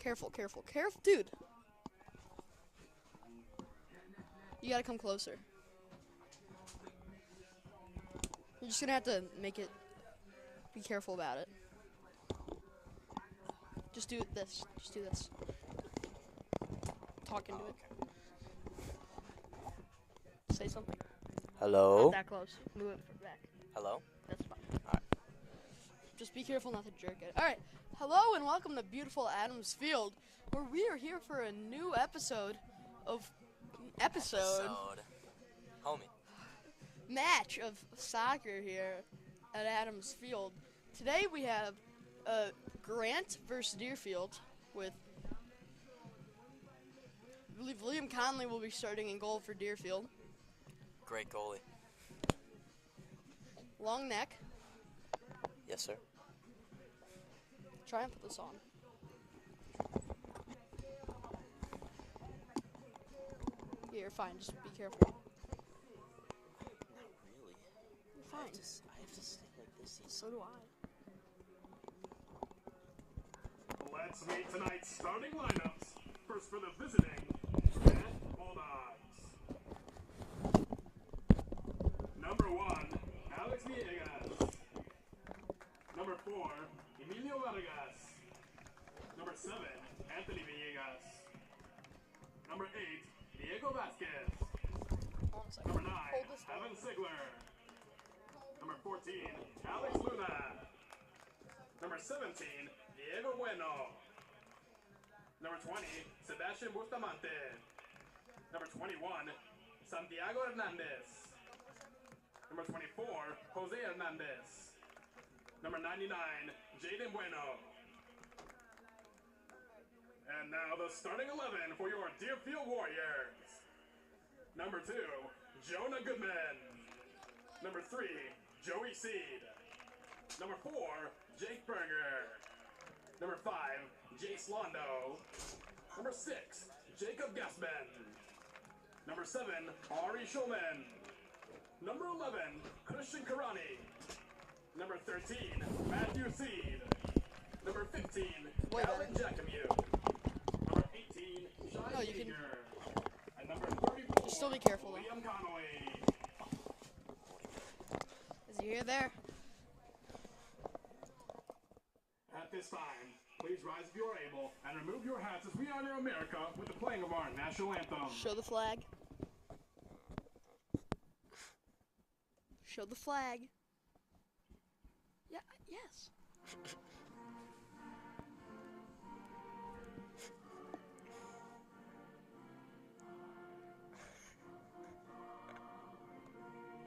Careful, careful, careful. Dude. You gotta come closer. You're just gonna have to make it. Be careful about it. Just do this. Just do this. Talk into it. Say something. Hello? Not that close. Move it back. Hello? That's fine. Alright. Just be careful not to jerk it. Alright. Hello and welcome to beautiful Adams Field, where we are here for a new episode of Homie. match of soccer here at Adams Field. Today we have Grant versus Deerfield with, I believe William Conley will be starting in goal for Deerfield. Great goalie. Long neck. Yes, sir. Try and put this on. Yeah, you're fine. Just be careful. Not really. You're fine. I have to stay like this. So do I. Let's meet tonight's starting lineups. First for the visiting Bulldogs. Number 1, Alex Villegas. Number 4, Emilio Vargas. Number 7, Anthony Villegas. Number 8, Diego Vasquez. Hold on a second. Number 9, Hold this down. Evan Sigler. Number 14, Alex Luna. Number 17, Diego Bueno. Number 20, Sebastian Bustamante. Number 21, Santiago Hernandez. Number 24, Jose Hernandez. Number 99, Jaden Bueno. And now the starting 11 for your Deerfield Warriors. Number 2, Jonah Goodman. Number 3, Joey Seed. Number 4, Jake Berger. Number 5, Jace Londo. Number 6, Jacob Gaspin. Number 7, Ari Schulman. Number 11, Christian Karani. Number 13, Matthew Seed. Number 15, Alan Jackamew. Number 18, Sean No, you can- Yeager. And number 34, Just still be careful, though. William Connolly. Is he here? There. At this time, please rise if you are able and remove your hats as we honor America with the playing of our national anthem. Show the flag. Show the flag. Yeah, yes.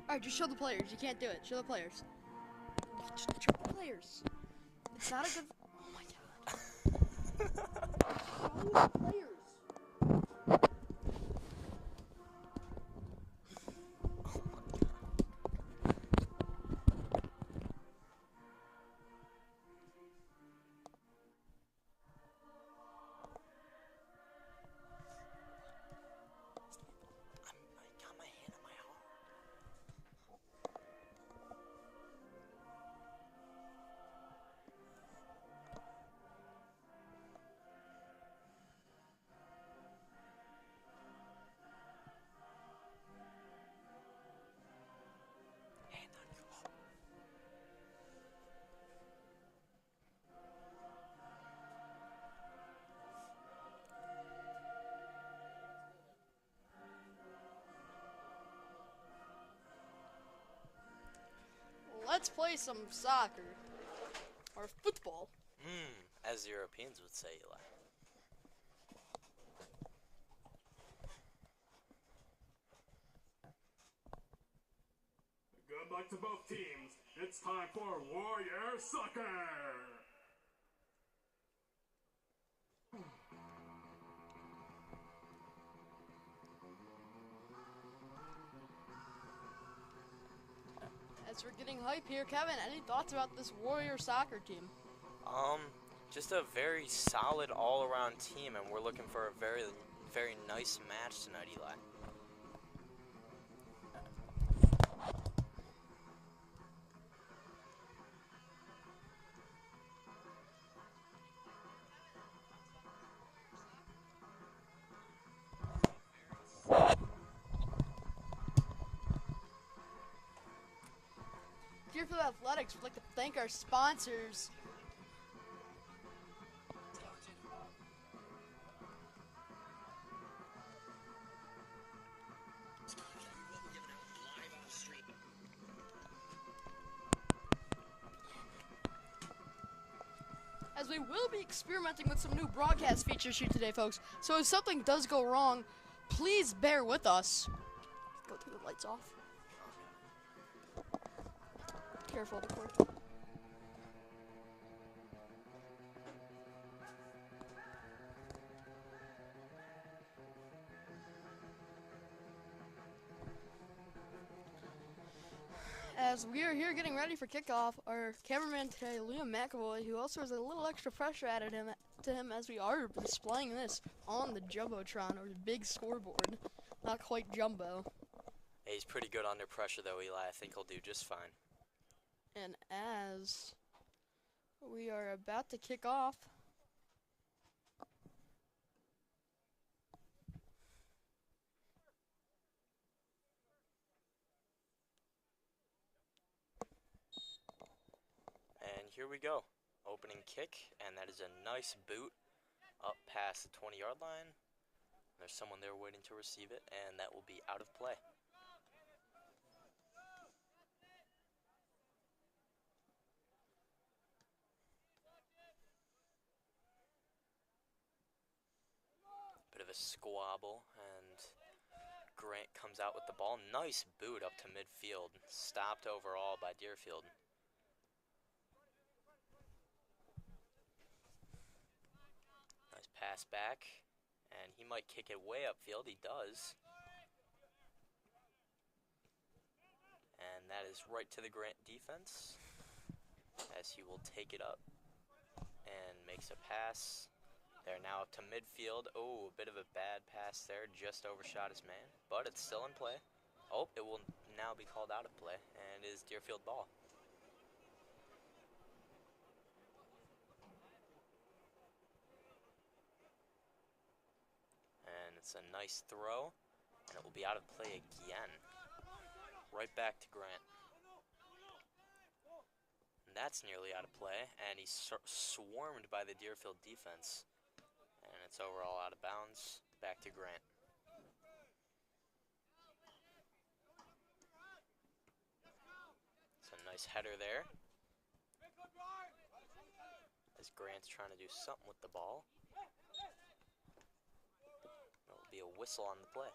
Alright, just show the players. You can't do it. Show the players. Just show the players. It's not a good... Oh my god. Show the players. I got my hand on my heart. Hand on your heart. Let's play some soccer. Or football. As Europeans would say, Eli. Good luck to both teams. It's time for Warrior Soccer. As we're getting hype here, Kevin, any thoughts about this Warrior soccer team? Just a very solid all-around team, and we're looking for a very, very nice match tonight, Eli. Athletics. We'd like to thank our sponsors. As we will be experimenting with some new broadcast features here today, folks. So if something does go wrong, please bear with us. Go through the lights off. Careful, the cord. As we are here getting ready for kickoff, our cameraman today, Liam McAvoy, who also has a little extra pressure added to him as we are displaying this on the Jumbotron, or big scoreboard. Not quite jumbo. Hey, he's pretty good under pressure, though, Eli. I think he'll do just fine. And as we are about to kick off, And here we go. Opening kick, and that is a nice boot up past the 20-yard line. There's someone there waiting to receive it, and that will be out of play. Bit of a squabble, and Grant comes out with the ball. Nice boot up to midfield. Stopped overall by Deerfield. Nice pass back, and he might kick it way upfield. He does. And that is right to the Grant defense, as he will take it up and makes a pass. They're now up to midfield. Oh, a bit of a bad pass there. Just overshot his man, but it's still in play. Oh, it will now be called out of play, and is Deerfield ball. And it's a nice throw, and it will be out of play again. Right back to Grant. And that's nearly out of play, and he's swarmed by the Deerfield defense. And it's overall out of bounds. Back to Grant. It's a nice header there, as Grant's trying to do something with the ball. There'll be a whistle on the play.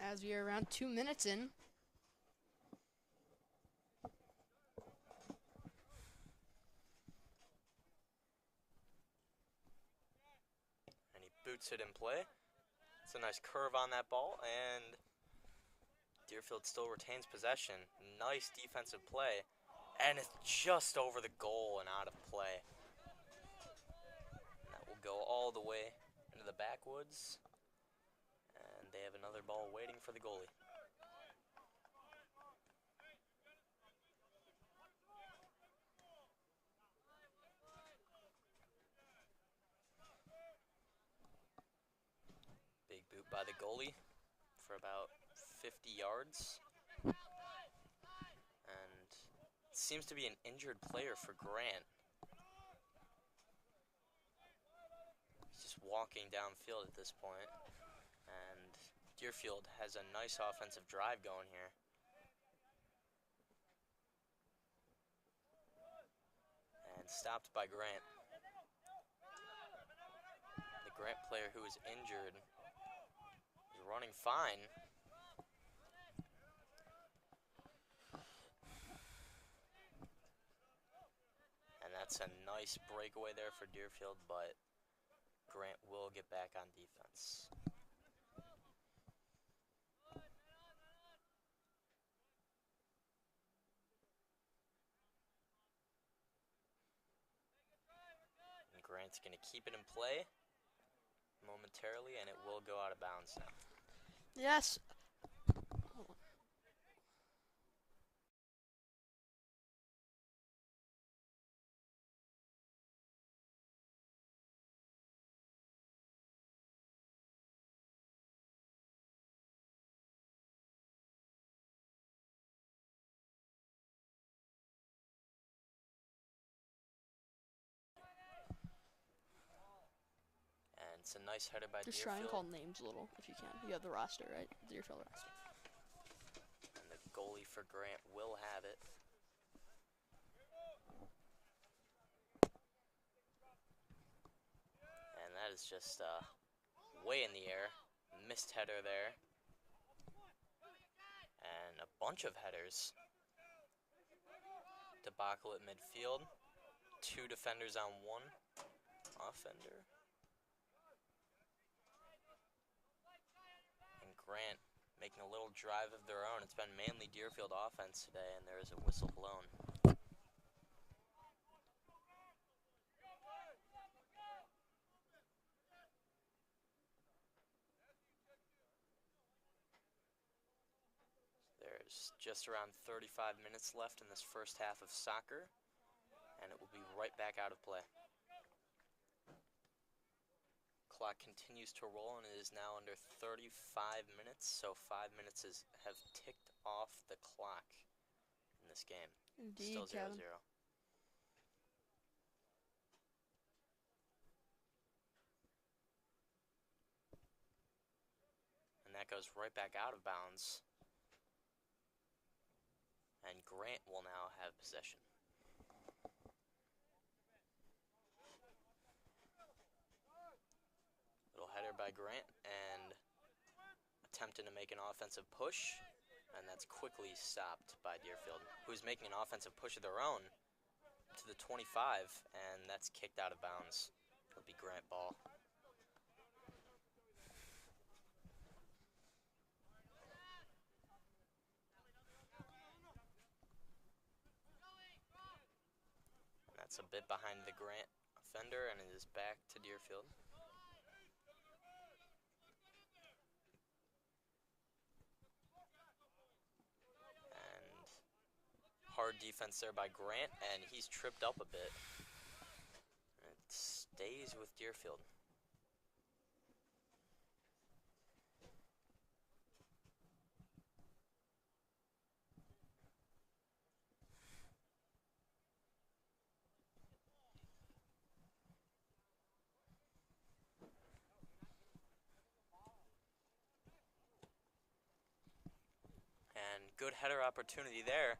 as we are around 2 minutes in. And he boots it in play. It's a nice curve on that ball, and Deerfield still retains possession. Nice defensive play, and it's just over the goal and out of play. And that will go all the way into the backwoods, and they have another ball waiting for the goalie. Big boot by the goalie for about 50 yards. And it seems to be an injured player for Grant. He's just walking downfield at this point. And Deerfield has a nice offensive drive going here. And stopped by Grant. The Grant player who is injured is running fine. And that's a nice breakaway there for Deerfield, but Grant will get back on defense. And Grant's going to keep it in play momentarily, and it will go out of bounds now. Yes. it's a nice header by Just try and call Deerfield. names a little if you can. You have the roster, right? Deerfield roster. And the goalie for Grant will have it. And that is just way in the air. Missed header there. And a bunch of headers. Debacle at midfield. 2 defenders on 1 offender. And Grant making a little drive of their own. It's been mainly Deerfield offense today, and there is a whistle blown. There's just around 35 minutes left in this first half of soccer, and it will be right back out of play. Clock continues to roll, and it is now under 35 minutes, so 5 minutes have ticked off the clock in this game. Indeed, Still 0-0. Kevin. And that goes right back out of bounds. And Grant will now have possession. Little header by Grant, and attempting to make an offensive push, and that's quickly stopped by Deerfield, who's making an offensive push of their own to the 25, and that's kicked out of bounds. It'll be Grant ball. That's a bit behind the Grant offender, and it is back to Deerfield. And hard defense there by Grant, and he's tripped up a bit. And it stays with Deerfield. And good header opportunity there.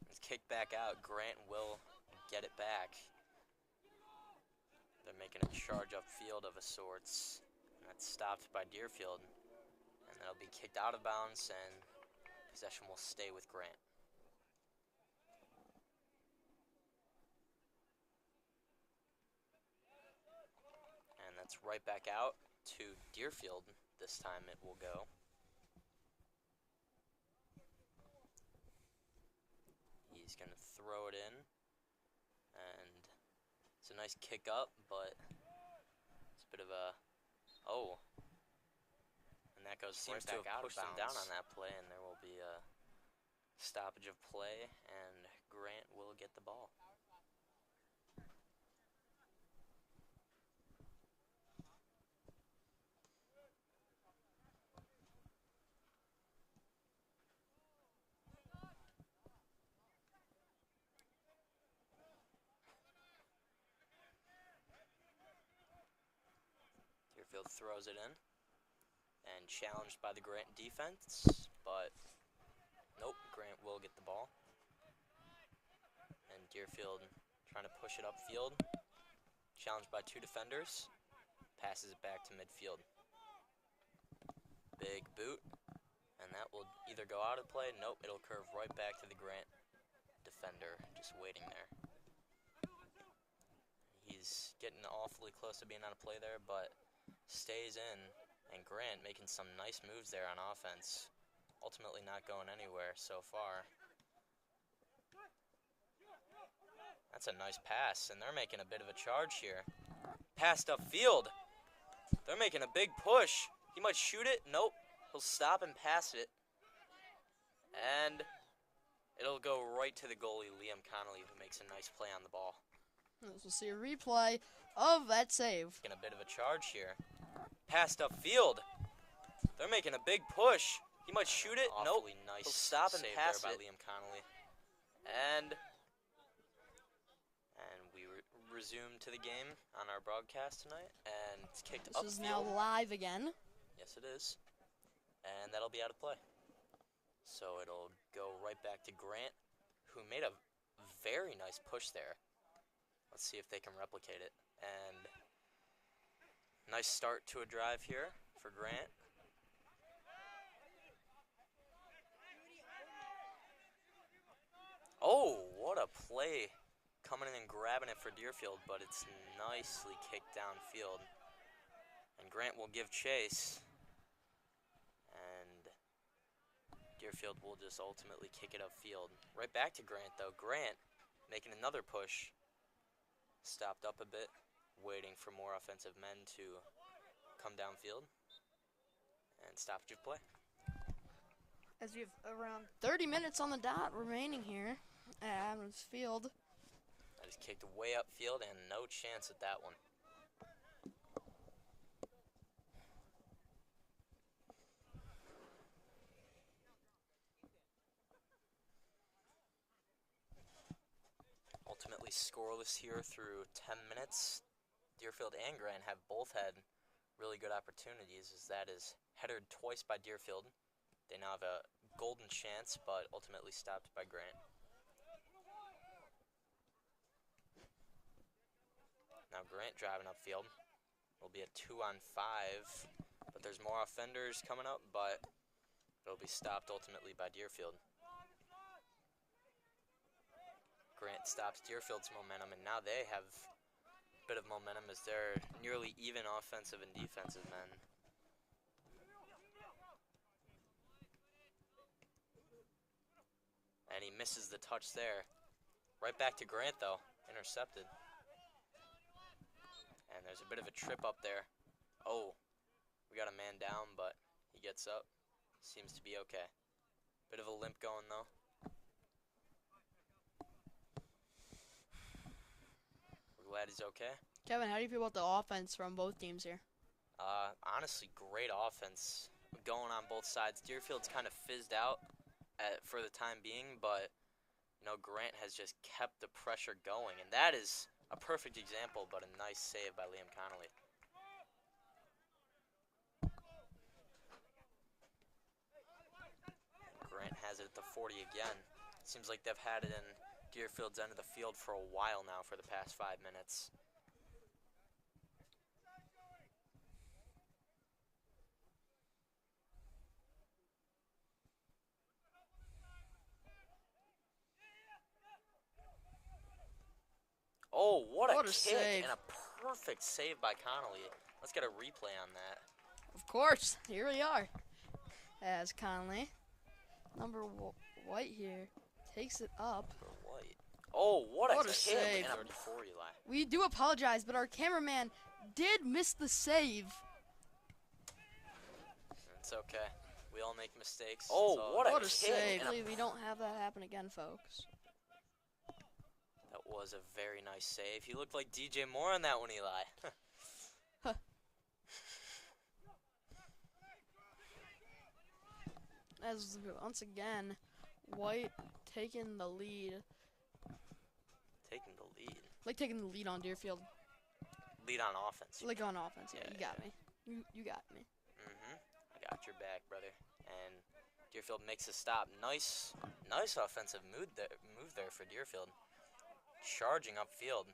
It's kicked back out. Grant will get it back. They're making a charge upfield of a sorts. And that's stopped by Deerfield. And that'll be kicked out of bounds, and possession will stay with Grant. And that's right back out to Deerfield. This time it will go. He's going to throw it in, and it's a nice kick up, but it's a bit of a, and that goes seems to have pushed them down on that play, and there will be a stoppage of play, and Grant will get the ball. Deerfield throws it in, and challenged by the Grant defense, but nope, Grant will get the ball. And Deerfield trying to push it upfield, challenged by 2 defenders, passes it back to midfield. Big boot, and that will either go out of play, nope, it'll curve right back to the Grant defender, just waiting there. He's getting awfully close to being out of play there, but stays in, and Grant making some nice moves there on offense. Ultimately not going anywhere so far. That's a nice pass, and they're making a bit of a charge here. Passed upfield. They're making a big push. He might shoot it. Nope. He'll stop and pass it. And it'll go right to the goalie, Liam Connolly, who makes a nice play on the ball. We'll see a replay of that save. Making a bit of a charge here. Passed upfield. They're making a big push. He might shoot it. Nope. Nice. He'll stop and pass it by Liam Connolly. And we resume to the game on our broadcast tonight, and it's kicked This upfield. is now live again. Yes, it is. And that'll be out of play. So it'll go right back to Grant, who made a very nice push there. Let's see if they can replicate it. And nice start to a drive here for Grant. Oh, what a play. Coming in and grabbing it for Deerfield, but it's nicely kicked downfield. And Grant will give chase. And Deerfield will just ultimately kick it upfield. Right back to Grant, though. Grant making another push. Stopped up a bit, waiting for more offensive men to come downfield. And stoppage of play. As we have around 30 minutes on the dot remaining here at Adams Field. That is kicked way upfield and no chance at that one. Ultimately scoreless here through 10 minutes. Deerfield and Grant have both had really good opportunities, as that is headered twice by Deerfield. They now have a golden chance, but ultimately stopped by Grant. Now Grant driving upfield. It'll be a 2-on-5, but there's more offenders coming up, but it'll be stopped ultimately by Deerfield. Grant stops Deerfield's momentum, and now they have a bit of momentum as they're nearly even offensive and defensive men. And he misses the touch there. Right back to Grant, though. Intercepted. And there's a bit of a trip up there. Oh, we got a man down, but he gets up. Seems to be okay. Bit of a limp going, though. We're glad he's okay. Kevin, how do you feel about the offense from both teams here? Honestly, great offense going on both sides. Deerfield's kind of fizzed out for the time being, but you know, Grant has just kept the pressure going, and that is a perfect example, but a nice save by Liam Connolly. Grant has it at the 40 again. Seems like they've had it in Deerfield's end of the field for a while now for the past 5 minutes. Oh, what a kick save. and a perfect save by Connolly. Let's get a replay on that. Of course, here we are. As Conley, number White here, takes it up. White. Oh, what a kick save. and a 34, Eli. We do apologize, but our cameraman did miss the save. It's okay. We all make mistakes. Oh, what a kick. Save. And We don't have that happen again, folks. that was a very nice save. He looked like DJ Moore on that one, Eli. As once again, White taking the lead. Taking the lead. Like taking the lead on Deerfield. Lead on offense. Like on offense, yeah, Yeah, you got me. You got me. I got your back, brother. And Deerfield makes a stop. Nice offensive move there for Deerfield. Charging upfield.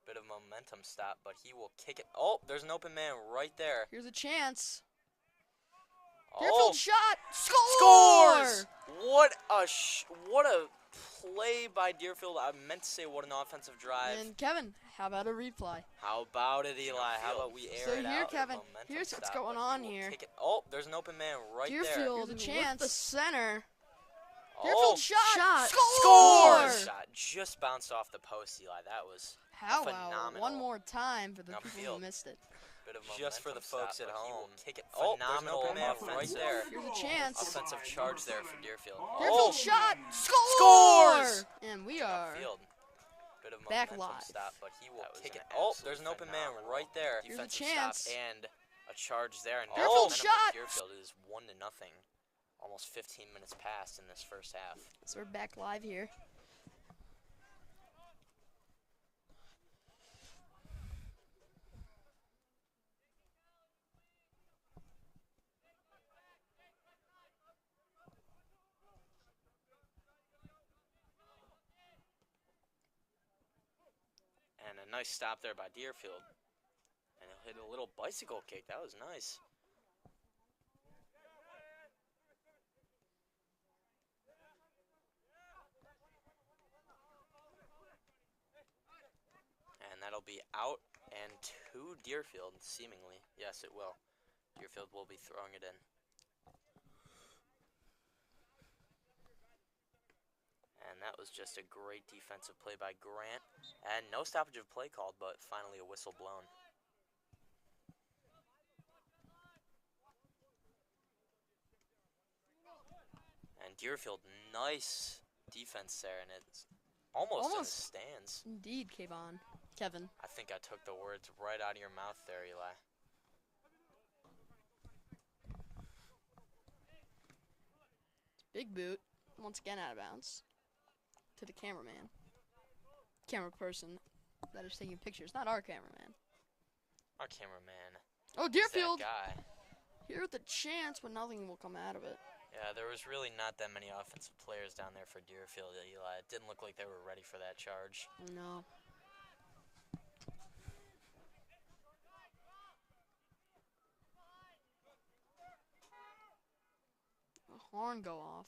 Bit of momentum stop, but he will kick it. Oh, there's an open man right there. Here's a chance. Oh, Deerfield shot. Scores! What a play by Deerfield. I meant to say what an offensive drive. And Kevin, how about a replay? How about it, Eli? How about we air So it here, out? Kevin, Momentum here's what's stop, going but on he will here. kick it. Oh, there's an open man right there. Deerfield Here's a with chance. the center. Oh, Deerfield shot. Scores! Shot just bounced off the post, Eli. That was How about phenomenal. one more time for the people Upfield. who missed it? bit of just for the folks at home. Kick it Phenomenal phenomenal man offensive. right there. Here's a chance. Offensive charge there for Deerfield. Deerfield shot. Scores! And we are Upfield. Bit of back momentum live. Stop, but he will kick it. Oh, there's an open man right there. Here's a Defensive chance. stop and a charge there. And Deerfield momentum shot. for Deerfield is 1-0. Almost 15 minutes passed in this first half. So we're back live here. nice stop there by Deerfield. And he'll hit a little bicycle kick. That was nice. And that'll be out and to Deerfield, seemingly. Yes, it will. Deerfield will be throwing it in. And that was just a great defensive play by Grant. And no stoppage of play called, but finally a whistle blown. And Deerfield, nice defense there, and it's almost in the stands. Indeed, Kevin. I think I took the words right out of your mouth there, Eli. Big boot, once again out of bounds. To the cameraman. Camera person that is taking pictures, not our cameraman. Our cameraman. Oh, Deerfield! That guy. Here with a chance, but nothing will come out of it. Yeah, there was really not that many offensive players down there for Deerfield, Eli. It didn't look like they were ready for that charge. No. A horn go off.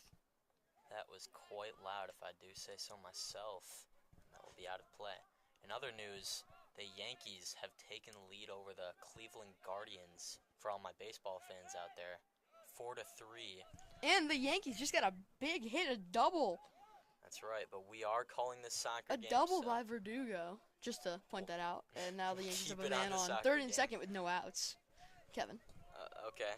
That was quite loud, if I do say so myself. That will be out of play. In other news, the Yankees have taken the lead over the Cleveland Guardians, for all my baseball fans out there, 4-3. And the Yankees just got a big hit, a double. That's right, but we are calling this soccer A game. double by Verdugo, just to point that out. And now the Yankees have a man on third and second with no outs. Kevin. Okay.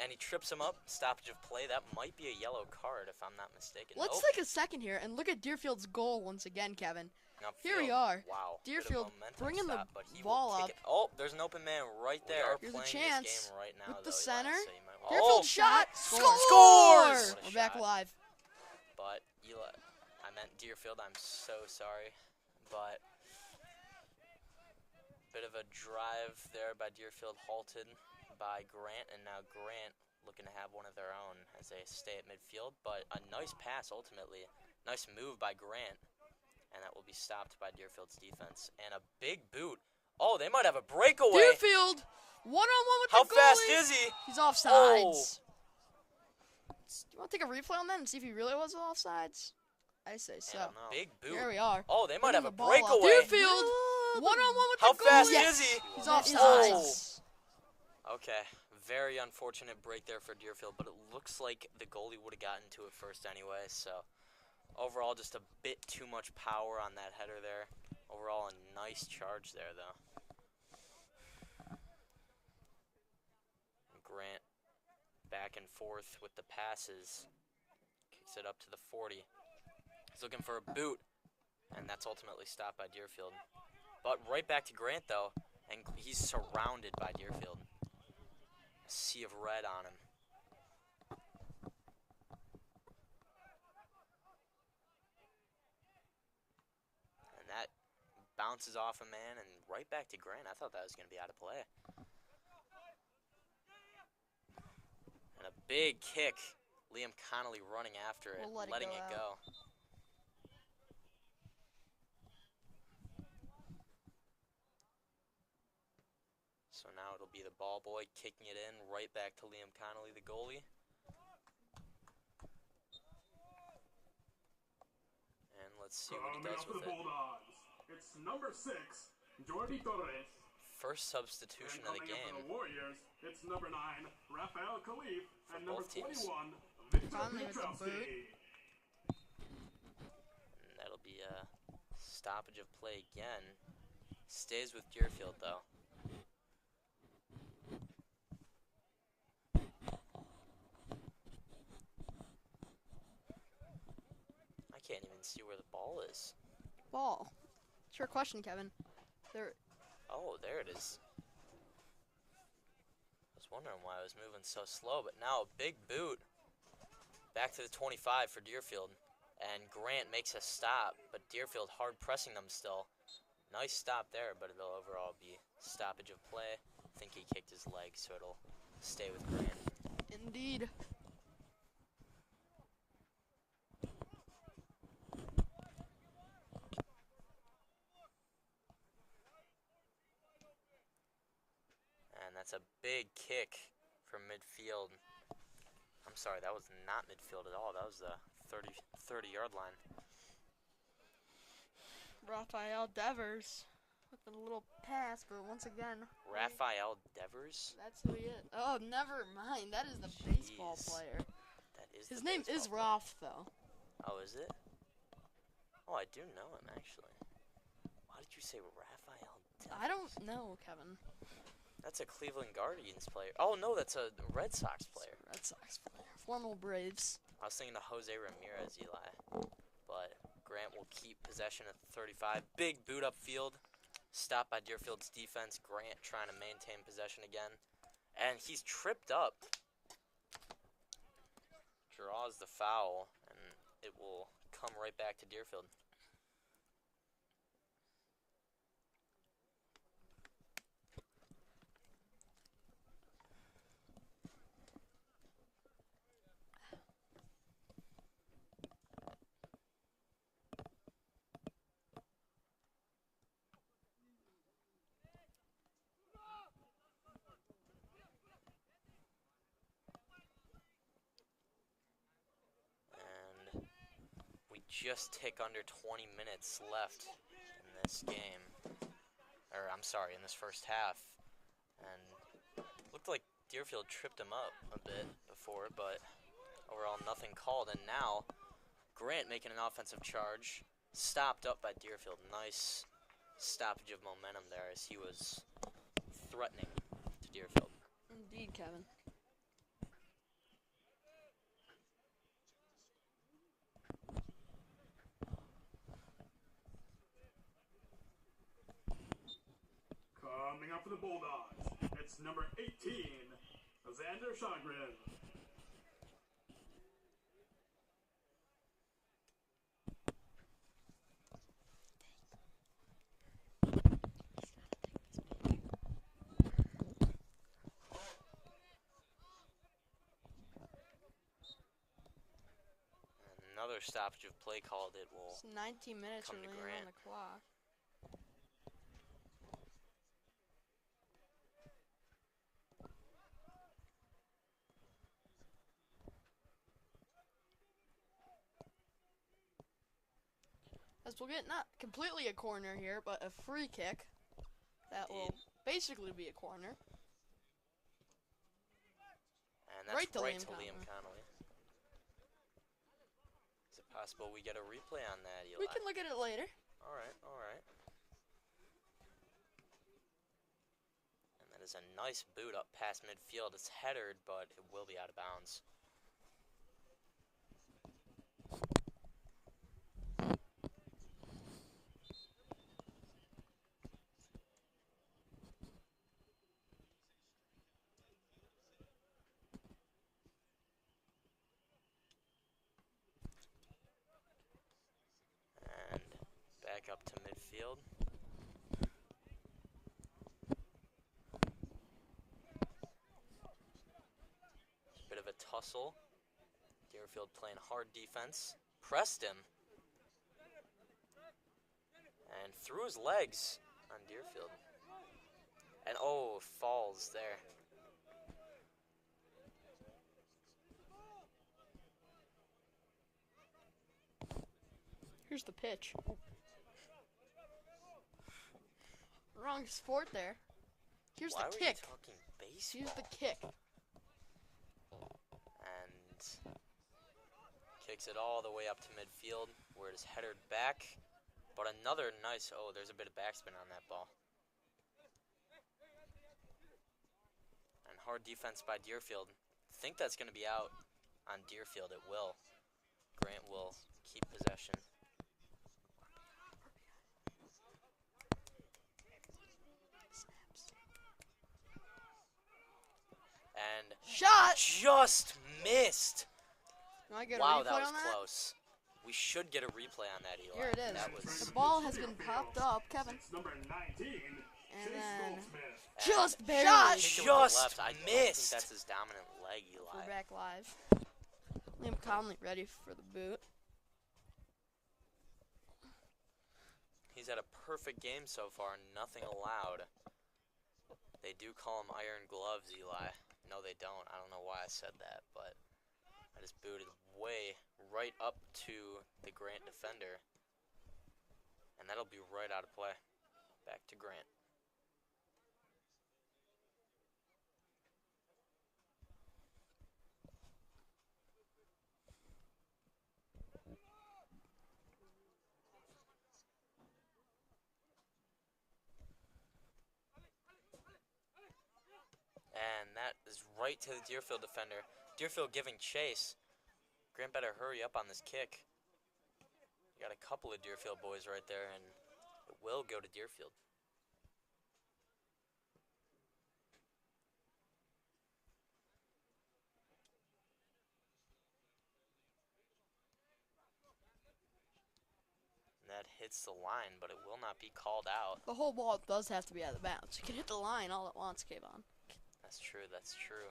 And he trips him up. Stoppage of play. That might be a yellow card, if I'm not mistaken. Let's take a second here and look at Deerfield's goal once again, Kevin. Here we are. Wow. Deerfield bringing the ball up. Oh, there's an open man right there. Here's a chance right now, with the center. So Deerfield shot. Scores! We're back live. But Eli, I meant Deerfield. I'm so sorry. But bit of a drive there by Deerfield, halted by Grant, and now Grant looking to have one of their own as they stay at midfield. But a nice pass ultimately. Nice move by Grant. And that will be stopped by Deerfield's defense. And a big boot. Oh, they might have a breakaway. Deerfield, one-on-one with the goalie. How fast is he? He's offsides. Do you want to take a replay on that and see if he really was offsides? I say so. Big boot. Here we are. Oh, they might have a Ball breakaway. Deerfield, one-on-one with the goalie. How fast is he? He's offsides. Okay, very unfortunate break there for Deerfield, but it looks like the goalie would have gotten to it first anyway, so... Overall, just a bit too much power on that header there. Overall, a nice charge there, though. Grant back and forth with the passes. Kicks it up to the 40. He's looking for a boot, and that's ultimately stopped by Deerfield. But right back to Grant, though, and he's surrounded by Deerfield. A sea of red on him. That bounces off a man and right back to Grant. I thought that was going to be out of play. And a big kick. Liam Connolly running after it, letting it go. So now it'll be the ball boy kicking it in right back to Liam Connolly, the goalie. Let's see what he does with it. It's number 6, Jordi Torres. First substitution of the game. For the Warriors, it's number 9, Rafael Khalif, and number 21, Finally with the boot. And that'll be a stoppage of play again. Stays with Deerfield, though. I can't even see where the ball is. Ball. It's your question, Kevin. Oh, there it is. I was wondering why I was moving so slow, but now a big boot. Back to the 25 for Deerfield. And Grant makes a stop, but Deerfield hard pressing them still. Nice stop there, but it'll overall be stoppage of play. I think he kicked his leg, so it'll stay with Grant. Indeed. that's a big kick from midfield. I'm sorry, that was not midfield at all. That was the 30-yard line. Raphael Devers with a little pass, but once again, Raphael Devers? that's who he is. Oh, never mind. That is the baseball player. That is His the name baseball is player. Rolf, though. Oh, is it? Oh, I do know him, actually. Why did you say Raphael Devers? I don't know, Kevin. That's a Cleveland Guardians player. Oh, no, that's a Red Sox player. Red Sox player. Former Braves. I was thinking of Jose Ramirez, Eli. But Grant will keep possession at the 35. Big boot upfield. Stopped by Deerfield's defense. Grant trying to maintain possession again. And he's tripped up. Draws the foul, and it will come right back to Deerfield. Just tick under 20 minutes left in this game. Or, I'm sorry, in this first half. And looked like Deerfield tripped him up a bit before, but overall nothing called. And now, Grant making an offensive charge. Stopped up by Deerfield. Nice stoppage of momentum there as he was threatening to Deerfield. Indeed, Kevin. Coming up for the Bulldogs, it's number 18, Xander Shagrin. Another stoppage of play called. It will It's 19 minutes come to remaining Grant. on the clock. As we'll get not completely a corner here, but a free kick. That will basically be a corner. And that's Right to right Liam to Liam Connolly. Is it possible we get a replay on that, Eli? We can look at it later. All right, all right. And that is a nice boot up past midfield. It's headered, but it will be out of bounds. And back up to midfield. Bit of a tussle. Deerfield playing hard defense. Pressed him. And threw his legs on Deerfield. And oh, falls there. Here's the pitch. Wrong sport there. Here's Why the were kick. you talking baseball? Here's the kick. And kicks it all the way up to midfield where it is headed back. But another nice, oh, there's a bit of backspin on that ball. And hard defense by Deerfield. Think that's going to be out on Deerfield. It will. Grant will keep possession. And Shot! just missed. You want to get Wow, a replay that was on that? close. We should get a replay on that, Eli. Here it is. That was The ball has been popped up, Kevin. It's number 19, And Chase then Goldsmith. just barely. kicked it with the Just left. I don't missed. think that's his dominant leg, We're Eli. back live. Liam Conley ready for the boot. He's had a perfect game so far, nothing allowed. They do call them iron gloves, Eli. No, they don't. I don't know why I said that, but I just booted way right up to the Grant defender. And that'll be right out of play. Back to Grant. And that is right to the Deerfield defender. Deerfield giving chase. Grant better hurry up on this kick. You got a couple of Deerfield boys right there, and it will go to Deerfield. And that hits the line, but it will not be called out. The whole ball does have to be out of bounds. You can hit the line all at once, Kayvon. That's true, that's true.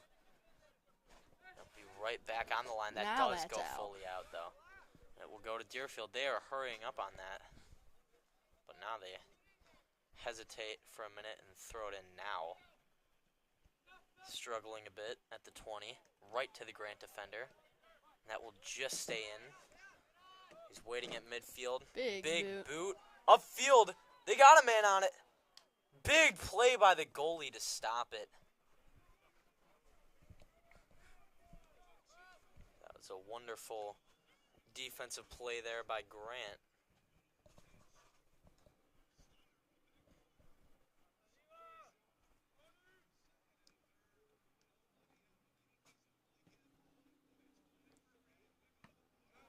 It'll be right back on the line. That Now does that's go out. fully out, though. And it will go to Deerfield. They are hurrying up on that. But now they hesitate for a minute and throw it in now. Struggling a bit at the 20. Right to the Grant defender. And that will just stay in. He's waiting at midfield. Big boot. Upfield. They got a man on it. Big play by the goalie to stop it. That was a wonderful defensive play there by Grant.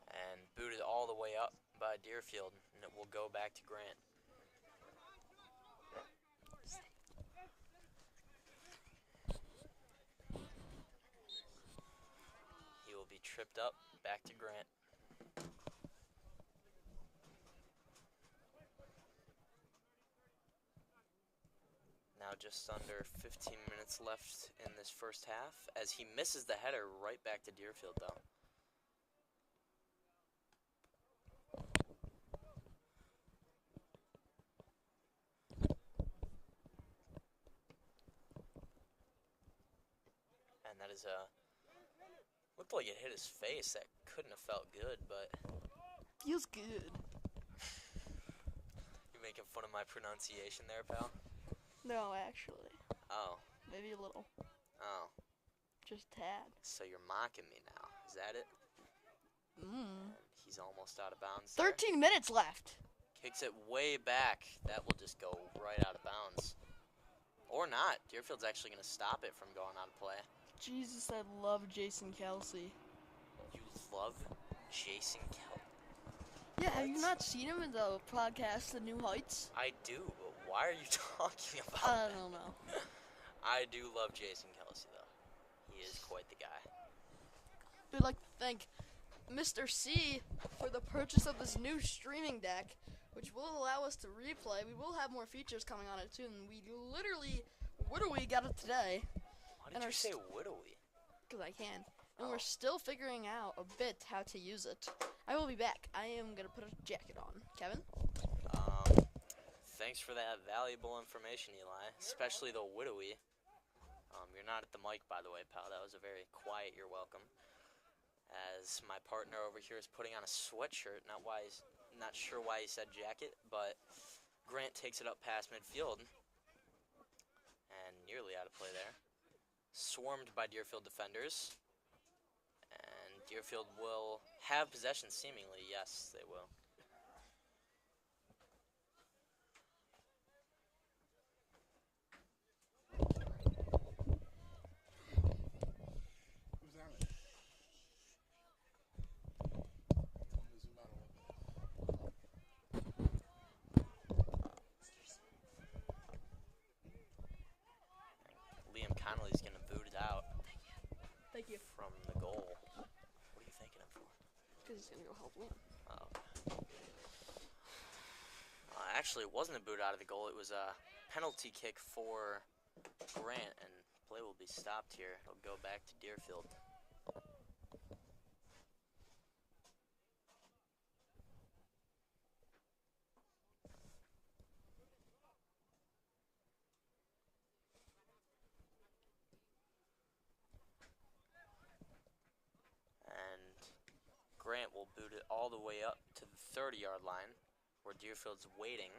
And booted all the way up by Deerfield, and it will go back to Grant. He will be tripped up, back to Grant. Now just under 15 minutes left in this first half, as he misses the header right back to Deerfield, though. And that is looked like it hit his face. That couldn't have felt good, but Feels good. you making fun of my pronunciation there, pal? No, actually. Oh. Maybe a little. Oh. Just a tad. So you're mocking me now. Is that it? Mmm. He's almost out of bounds there. 13 minutes left. Kicks it way back. That will just go right out of bounds. Or not. Deerfield's actually going to stop it from going out of play. Jesus, I love Jason Kelsey. You love Jason Kelly? Yeah, have you not seen him in the podcast, The New Heights? I do, but why are you talking about I that? don't know. I do love Jason Kelsey, though. He is quite the guy. We'd like to thank Mr. C for the purchase of this new streaming deck, which will allow us to replay. We will have more features coming on it soon. We literally got it today. Why And did our you say widowy? Because I can. And Oh. we're still figuring out a bit how to use it. I will be back. I am going to put a jacket on. Kevin? Thanks for that valuable information, Eli, especially the widowy. You're not at the mic, by the way, pal. That was a very quiet you're welcome. As my partner over here is putting on a sweatshirt, not sure why he said jacket, but Grant takes it up past midfield. And nearly out of play there. Swarmed by Deerfield defenders. And Deerfield will have possession seemingly. Yes, they will. Who's on it? Zoom out a little bit. Liam Connolly's going to boot it out Thank you. from the goal. What are you thanking him for? Because he's going to go help Liam. Oh. Actually, it wasn't a boot out of the goal. It was a penalty kick for Grant, and play will be stopped here. It'll go back to Deerfield. Grant will boot it all the way up to the 30-yard line, where Deerfield's waiting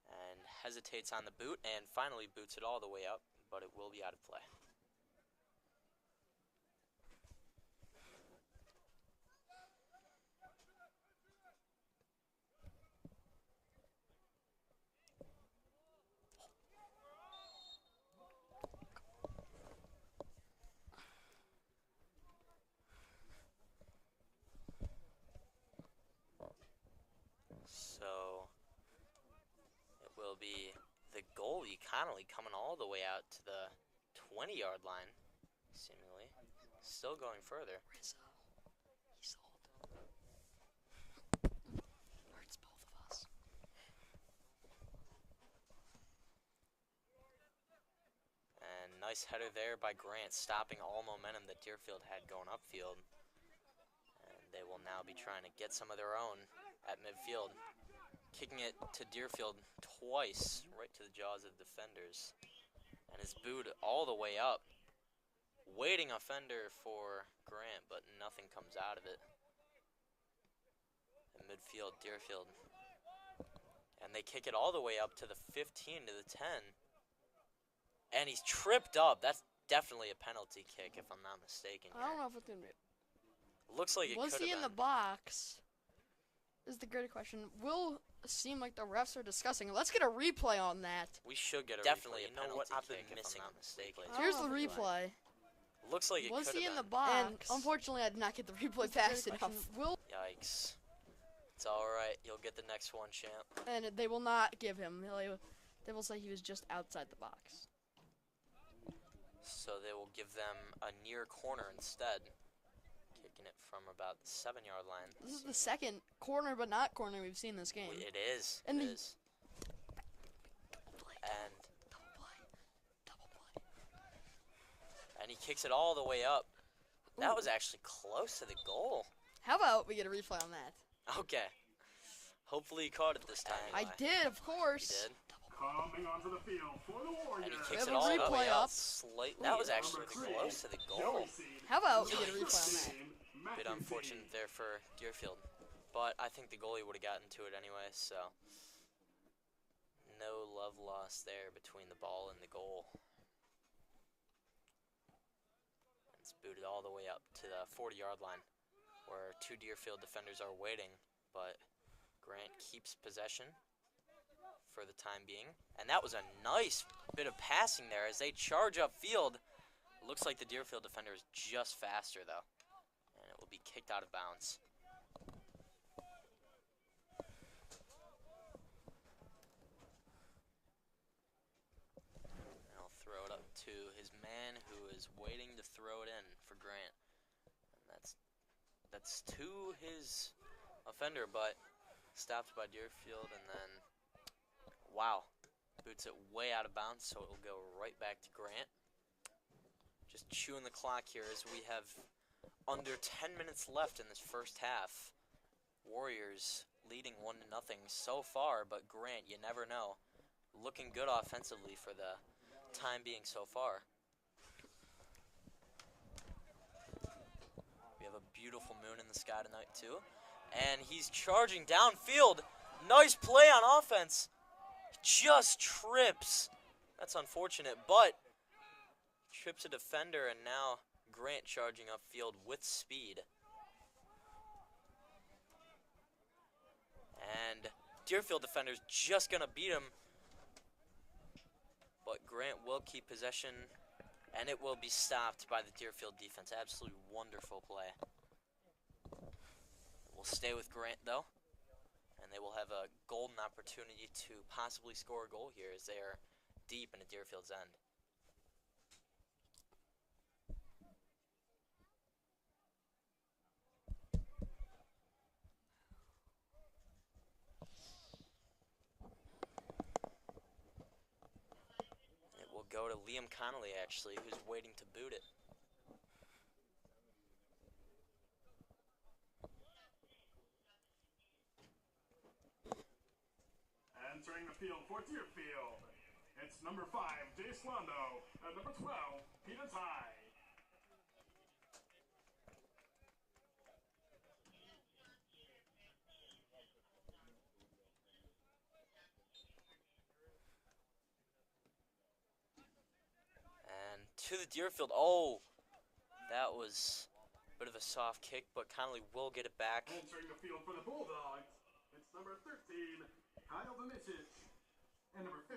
and hesitates on the boot and finally boots it all the way up, but it will be out of play. So it will be the goalie, Connolly, coming all the way out to the 20-yard line, seemingly. Still going further. Rizzo, he's old. Hurts both of us. And nice header there by Grant, stopping all momentum that Deerfield had going upfield. And they will now be trying to get some of their own at midfield. Kicking it to Deerfield twice, right to the jaws of defenders. And his boot all the way up. Waiting offender for Grant, but nothing comes out of it. In midfield, Deerfield. And they kick it all the way up to the 15, to the 10. And he's tripped up. That's definitely a penalty kick, if I'm not mistaken I don't here. know if it's going to be. Looks like it could have Was he in been. the box? Is the great question. Will seem like the refs are discussing it. Let's get a replay on that. We should get a Definitely, replay. you know what, Penalty I've been kick, if missing I'm not mistaken. replays. Here's the Oh, replay. Looks like it Was could he have in the been. box? And Unfortunately, I did not get the replay That's a great fast enough. question. Will Yikes. It's alright. You'll get the next one, champ. and they will not give him. They will say he was just outside the box. So they will give them a near corner instead. Kicking it from about the 7-yard line. This is the second corner, but not corner we've seen this game. It is. And It the- is. And he kicks it all the way up. That was actually close to the goal. How about we get a replay on that? Okay. Hopefully he caught it this time. I Eli. did, of He course. did. Coming onto the field for the And Warriors. he We kicks have it a all the replay way up. up. That was actually close to the goal. How about we get a replay on that? Bit unfortunate there for Deerfield. But I think the goalie would have gotten to it anyway, so no love lost there between the ball and the goal. It's booted all the way up to the 40-yard line, where two Deerfield defenders are waiting, but Grant keeps possession for the time being. And that was a nice bit of passing there as they charge upfield. Looks like the Deerfield defender is just faster, though. And it will be kicked out of bounds. And I'll throw it up to his man who is waiting to throw it in for Grant. And that's to his offender, but stopped by Deerfield, and then, wow, boots it way out of bounds, so it will go right back to Grant. Just chewing the clock here as we have under 10 minutes left in this first half. Warriors leading 1-0 so far, but Grant, you never know. Looking good offensively for the time being so far. We have a beautiful moon in the sky tonight too. And he's charging downfield. Nice play on offense. Just trips. That's unfortunate, but trips a defender, and now Grant charging upfield with speed. And Deerfield defender's just going to beat him. But Grant will keep possession, and it will be stopped by the Deerfield defense. Absolutely wonderful play. We'll stay with Grant, though, and they will have a golden opportunity to possibly score a goal here as they are deep into Deerfield's end. It will go to Liam Connolly, actually, who's waiting to boot it. Entering the field for Deerfield, it's number 5, Jace Londo, and number 12, Peter Ty. to the Deerfield. Oh, that was a bit of a soft kick, but Connolly will get it back. Entering the field for the Bulldogs, it's number 13, Kyle Domicic, and number 15,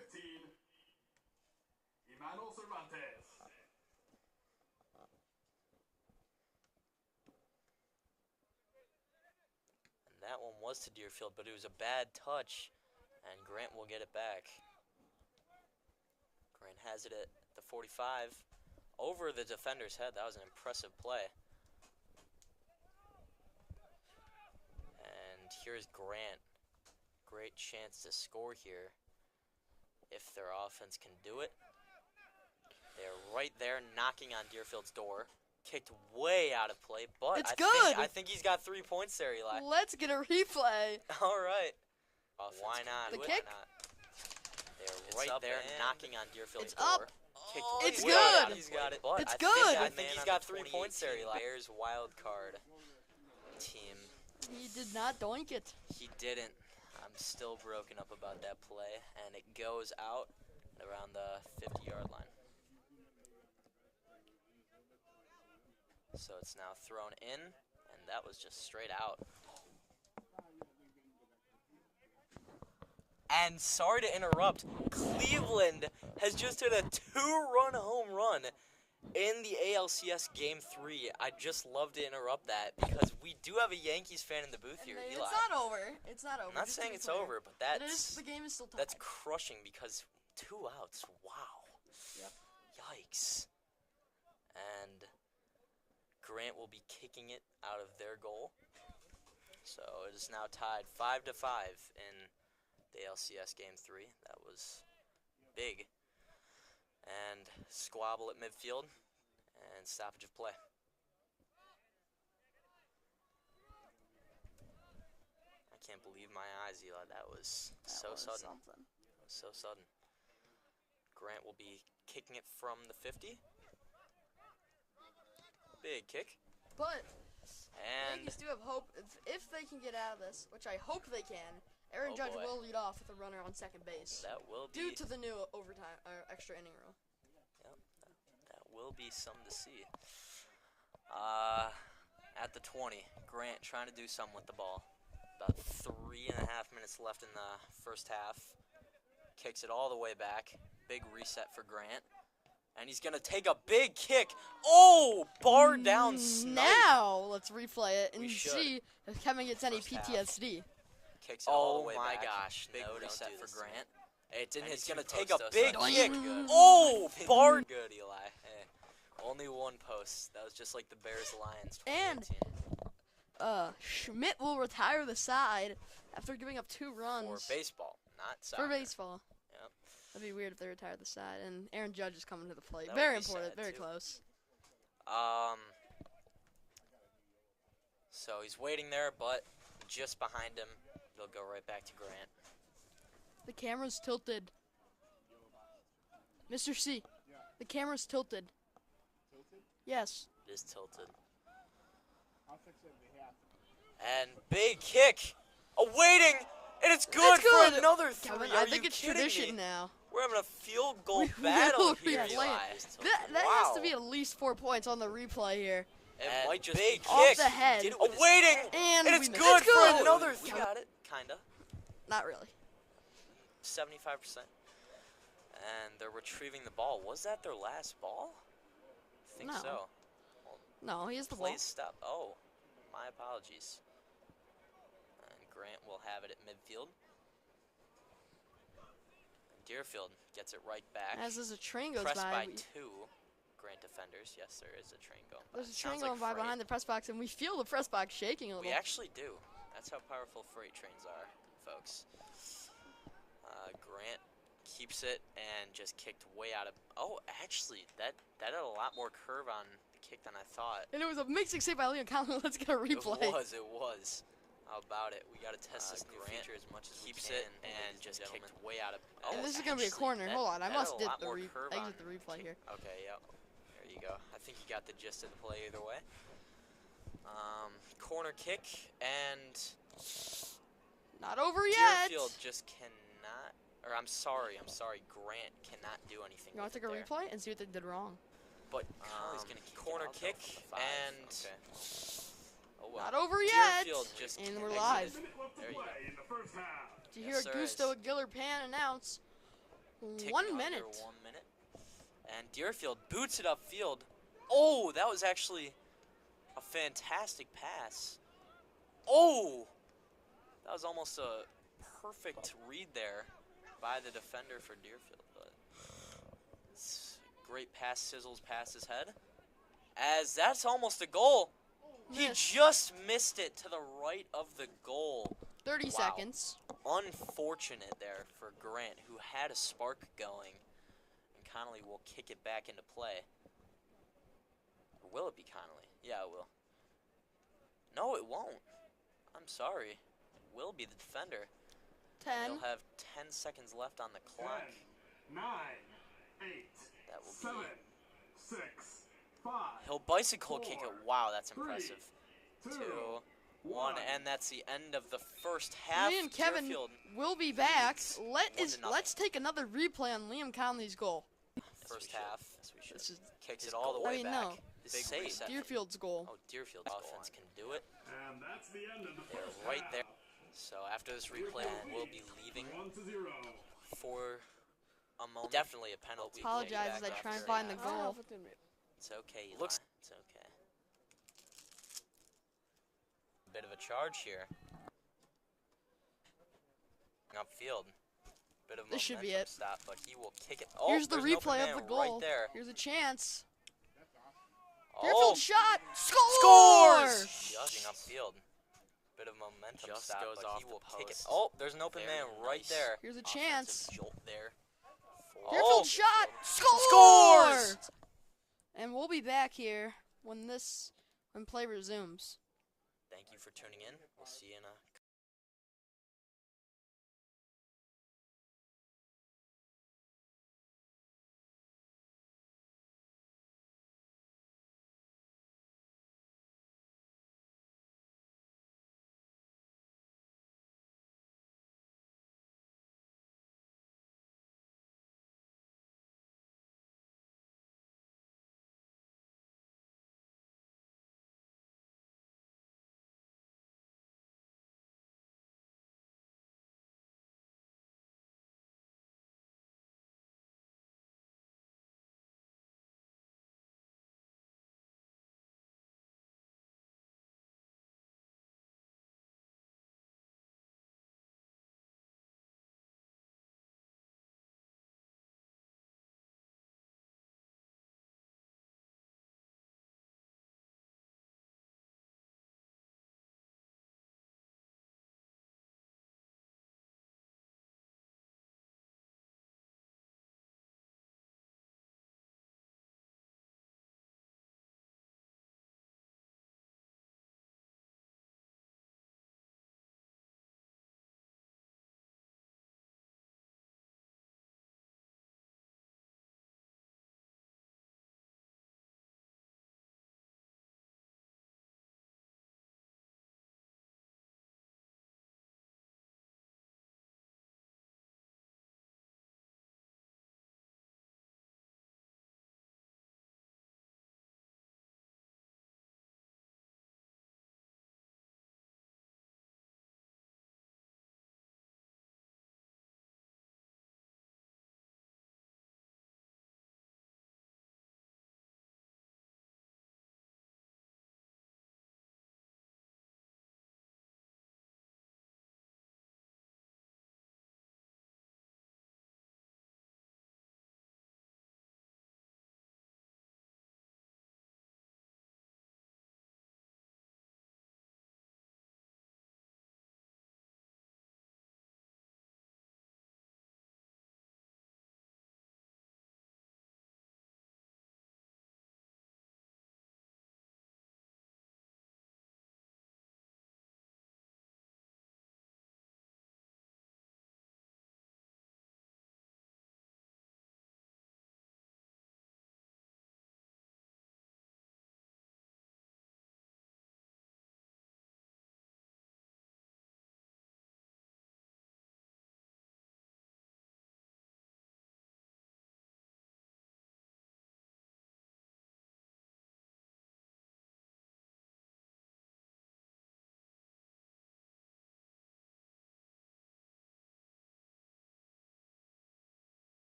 Emmanuel Cervantes. And that one was to Deerfield, but it was a bad touch, and Grant will get it back. Grant has it at the 45, over the defender's head. That was an impressive play. And here's Grant. Great chance to score here if their offense can do it. They're right there knocking on Deerfield's door. Kicked way out of play, but It's good. I think he's got 3 points there, Eli. Let's get a replay. All right. Why not? The Why kick? not? They're right there knocking on Deerfield's It's door. up. Kicked It's way good. out. He's got it. But It's I good. think he's got 3 points there, Eli. Bears wild card team. He did not doink it. He didn't. I'm still broken up about that play, and it goes out around the 50-yard line. So it's now thrown in, and that was just straight out. And sorry to interrupt, Cleveland has just hit a 2-run home run in the ALCS Game 3. I'd just love to interrupt that because we do have a Yankees fan in the booth here, It's Eli. not over. It's not over. I'm not just to saying be it's clear. over, but It is. that's The game is still tied. that's crushing because 2 outs. Wow. Yep. Yikes. And Grant will be kicking it out of their goal. So it is now tied 5-5 in the LCS Game 3. That was big. And squabble at midfield and stoppage of play. I can't believe my eyes, Eli. That was so sudden. Something. That was so sudden. Grant will be kicking it from the 50. Big kick. But And Yankees do have hope if they can get out of this, which I hope they can. Aaron Oh, Judge boy. will lead off with a runner on second base that will be due to the new overtime or extra inning rule. that will be something to see. At the 20, Grant trying to do something with the ball. About 3.5 minutes left in the first half. Kicks it all the way back. Big reset for Grant. And he's going to take a big kick. Oh, bar down snipe. Now let's replay it and We should. see if Kevin gets any First half. PTSD. Kicks it all the way my back. gosh. Big No, don't reset do for this to me. Grant. It didn't. And It's you going to two take a post big us. kick. Doink. Oh, bar. Good, Eli. Only one post. That was just like the Bears-Lions And 2018. Schmidt will retire the side after giving up 2 runs For baseball, not soccer. for baseball. Yep. That'd be weird if they retired the side. And Aaron Judge is coming to the plate. That Very would be important. sad, Very too. close. So he's waiting there, but just behind him, they'll go right back to Grant. The camera's tilted. Mr. C, the camera's tilted. Yes. It is tilted. And big kick, awaiting, and it's good, It's good. for another 3. Kevin, Are I think you it's kidding tradition me? now. We're having a field goal We battle will here, replay Eli. it. That wow. has to be at least 4 points on the replay here. And might just big be off kick, the head. Did it with his awaiting, And and we it's missed. good It's good. for another. We Kevin- got it, kinda. Not really. 75%. And they're retrieving the ball. Was that their last ball? I think No. so. No, he has the ball. Play stop. Oh, my apologies. And Grant will have it at midfield. And Deerfield gets it right back. As as a train goes Pressed by by, 2 Grant defenders. Yes, there is a train going by. there's a It train sounds going like by freight. behind the press box, and we feel the press box shaking a little. We actually do. That's how powerful freight trains are, folks. Grant keeps it and just kicked way out of. Oh, actually, that had a lot more curve on the kick than I thought. And it was a amazing save by Leon Conley. Let's get a replay. It was. How about it? We got to test this new Grant feature as much as keeps we can, it and ladies just and kicked gentlemen. way out of. And Oh, this is gonna be a actually, corner. that- Hold on, I that had must a did lot the more curve on exit the replay kick. here. Okay, yep. There you go. I think you got the gist of the play either way. Corner kick, and Not over yet. Deerfield just cannot. Or I'm sorry. Grant cannot do anything. You want with to take a it there. replay and see what they did wrong? but Connolly's gonna kick corner it out, kick, though, for 5. and Oh well. Not over yet. Deerfield just And we're exited. live. Minute left to There you play go. in the first half. Did you Yes, hear there Gusto is. Gillerpan announce Ticking 1 under minute? 1 minute. And Deerfield boots it upfield. Oh, that was actually a fantastic pass. Oh, that was almost a perfect read there by the defender for Deerfield. But it's a great pass, sizzles past his head. As that's almost a goal. He Missed. just missed it to the right of the goal. 30 Wow. seconds. Unfortunate there for Grant, who had a spark going. And Connolly will kick it back into play. Or will it be Connolly? Yeah, it will. No, it won't. I'm sorry. It will be the defender. 10. He'll have 10 seconds left on the clock. 10, 9, 8, That will 7, be. 6, 5. He'll bicycle kick it. 4, Wow, that's 3, impressive. 2, 1, and that's the end of the first half. Liam Kevin Deerfield will be back. leads 1-0. Let's take another replay on Liam Conley's goal. First half. Yes, we should. This is Kicks His it all the goal. way I mean, back. no. His Big save. reception. Deerfield's goal. Oh, Deerfield's Goal offense line. can do it. And that's the end of the They're first right half. there. So after this replay, we'll be leaving 1-0. for a moment. Definitely a penalty. Apologize as I try and find the goal. It's okay. Eli. It's okay. Bit of a charge here. Upfield. Bit of This should be momentum it. stop, but he will kick it. Oh, Here's the there's an open replay man of the goal. right there. Here's a chance. Oh, Deerfield shot. scores! Judging upfield. Bit of momentum Just stop, goes but off he the will kick it. post. Oh, there's an open Very man right nice. there. Here's a Offensive chance. jolt there. Deerfield Oh, shot. Scores! And we'll be back here when play resumes. Thank you for tuning in. We'll see you in a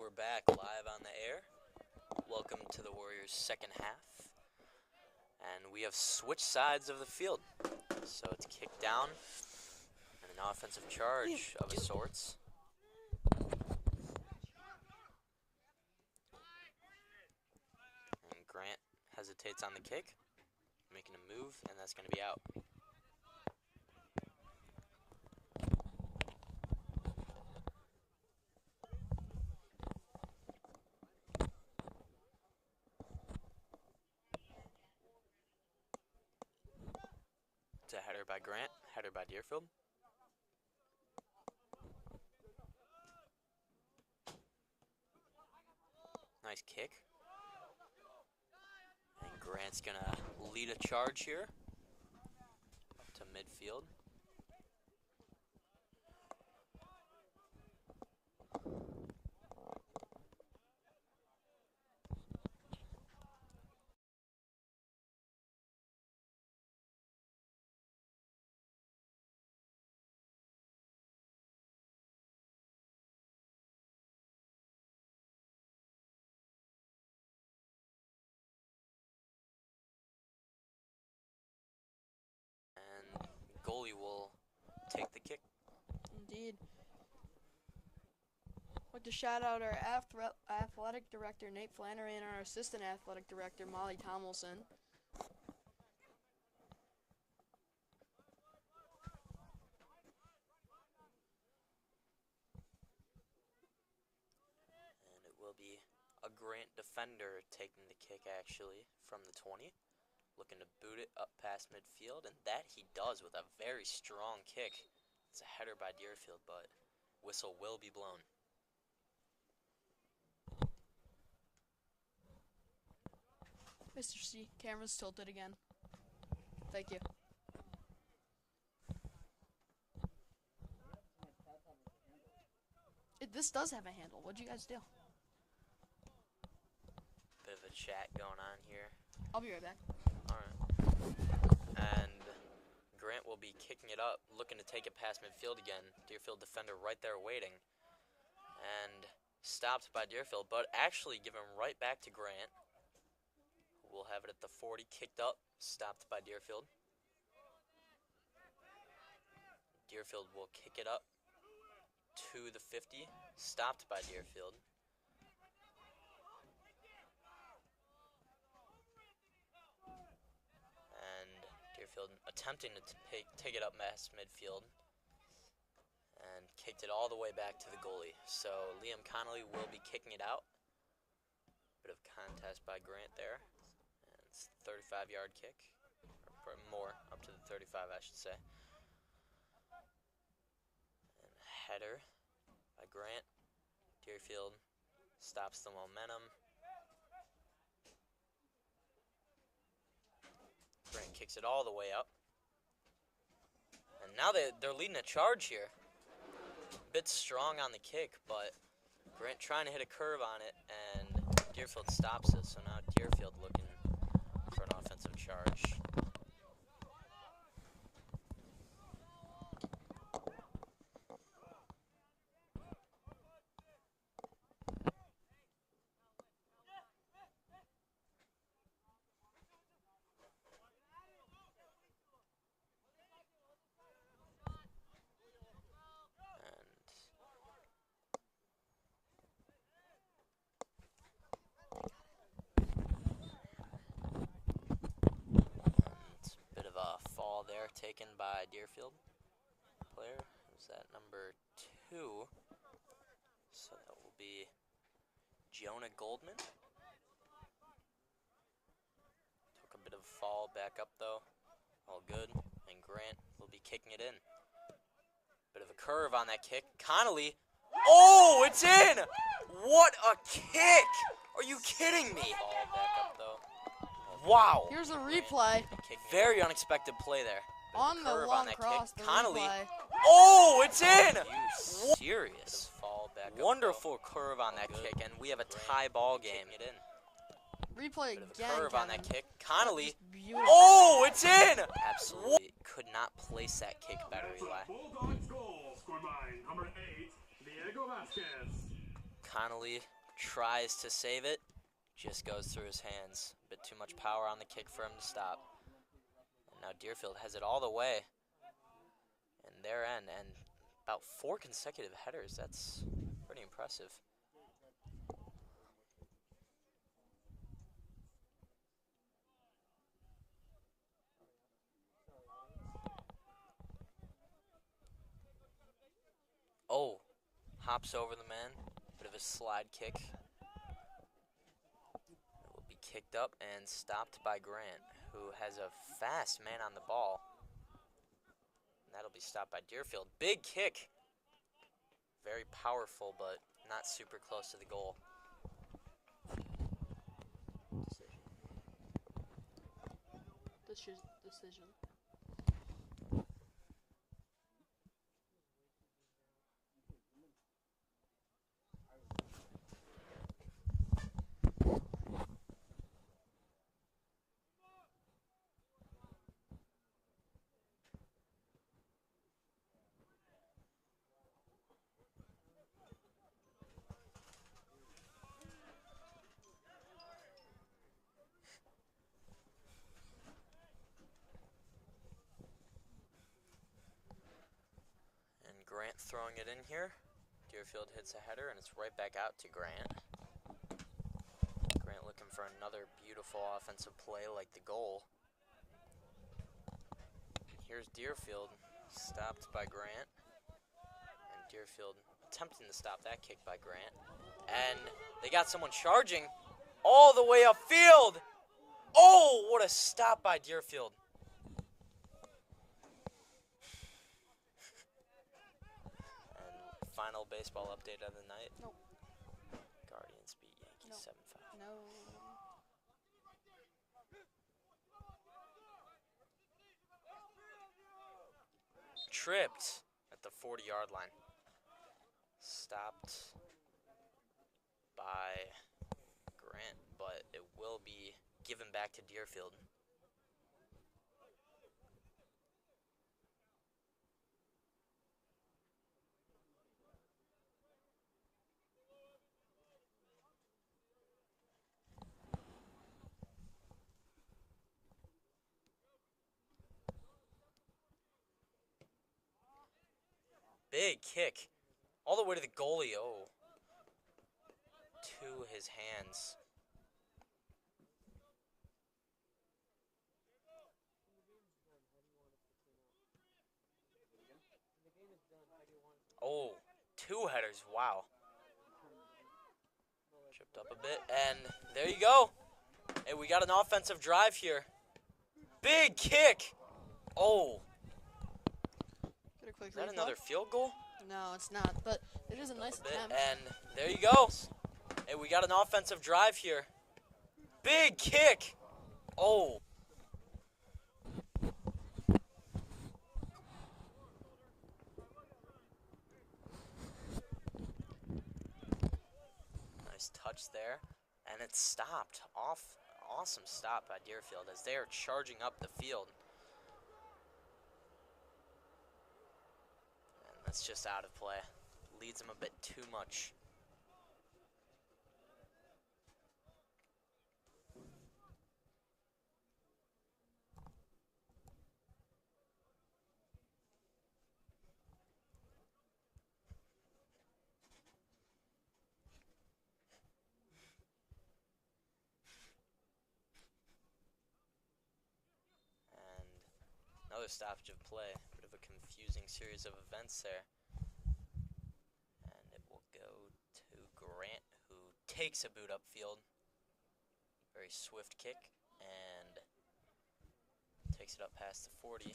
we're back live on the air. Welcome to the Warriors' second half. And we have switched sides of the field. So it's kicked down and an offensive charge of a sorts. And Grant hesitates on the kick, making a move, and that's going to be out. It's a header by Grant, header by Deerfield. Nice kick. And Grant's gonna lead a charge here up to midfield. And goalie will take the kick. Indeed. I'd like to shout out our athletic director, Nate Flannery, and our assistant athletic director, Molly Tomlinson. And it will be a Grant defender taking the kick, actually, from the 20. Looking to boot it up past midfield, and that he does with a very strong kick. It's a header by Deerfield, but whistle will be blown. Mr. C, camera's tilted again. Thank you. This does have a handle. What'd you guys do? Bit of a chat going on here. I'll be right back. Alright. And Grant will be kicking it up, looking to take it past midfield again. Deerfield defender right there waiting. And stopped by Deerfield, but actually given right back to Grant. We'll have it at the 40, kicked up, stopped by Deerfield. Deerfield will kick it up to the 50, stopped by Deerfield. And Deerfield attempting to take it up past midfield and kicked it all the way back to the goalie. So Liam Connolly will be kicking it out. Bit of contest by Grant there. And it's a 35-yard kick, or more, up to the 35, I should say. And header by Grant. Deerfield stops the momentum. Grant kicks it all the way up. And now they're leading a charge here. A bit strong on the kick, but Grant trying to hit a curve on it, and Deerfield stops it. So now Deerfield looking for an offensive charge. Taken by Deerfield player. Who's that? Number 2. So that will be Jonah Goldman. Took a bit of a fall back up though. All good. And Grant will be kicking it in. Bit of a curve on that kick. Connolly. Oh, it's in! What a kick! Are you kidding me? Ball back up though. Wow. Here's a replay. Very unexpected play there. On the long cross, the Connolly. replay. Oh, it's in! You serious? Wonderful curve on that kick, and we have a tie ball game. Replay again. Curve on that kick. Connolly. Beautiful. Oh, it's in! Absolutely could not place that kick better, Eli. Bulldogs goal scored by number 8, Diego Vasquez. Connolly tries to save it, just goes through his hands. A bit too much power on the kick for him to stop. And now Deerfield has it all the way in their end, and about 4 consecutive headers. That's pretty impressive. Oh, hops over the man. Bit of a slide kick. It will be kicked up and stopped by Grant, who has a fast man on the ball. And that'll be stopped by Deerfield. Big kick. Very powerful, but not super close to the goal. Decision. Grant throwing it in here. Deerfield hits a header, and it's right back out to Grant. Grant looking for another beautiful offensive play like the goal. Here's Deerfield, stopped by Grant. And Deerfield attempting to stop that kick by Grant. And they got someone charging all the way upfield. Oh, what a stop by Deerfield. Final baseball update of the night. Nope. Guardians beat Yankees 7-5. No. Tripped at the 40-yard line. Stopped by Grant, but it will be given back to Deerfield. Big kick. All the way to the goalie. Oh. To his hands. Oh. 2 headers. Wow. Tripped up a bit. And there you go. Hey, we got an offensive drive here. Big kick. Oh. Is that another field goal? No, it's not, but it is a nice attempt. And there you go. Hey, we got an offensive drive here. Big kick. Oh. Nice touch there. And it's stopped. Awesome stop by Deerfield as they are charging up the field. That's just out of play. Leads him a bit too much. And another stoppage of play. Bit of a confusing series of events there. And it will go to Grant, who takes a boot upfield. Very swift kick, and takes it up past the 40,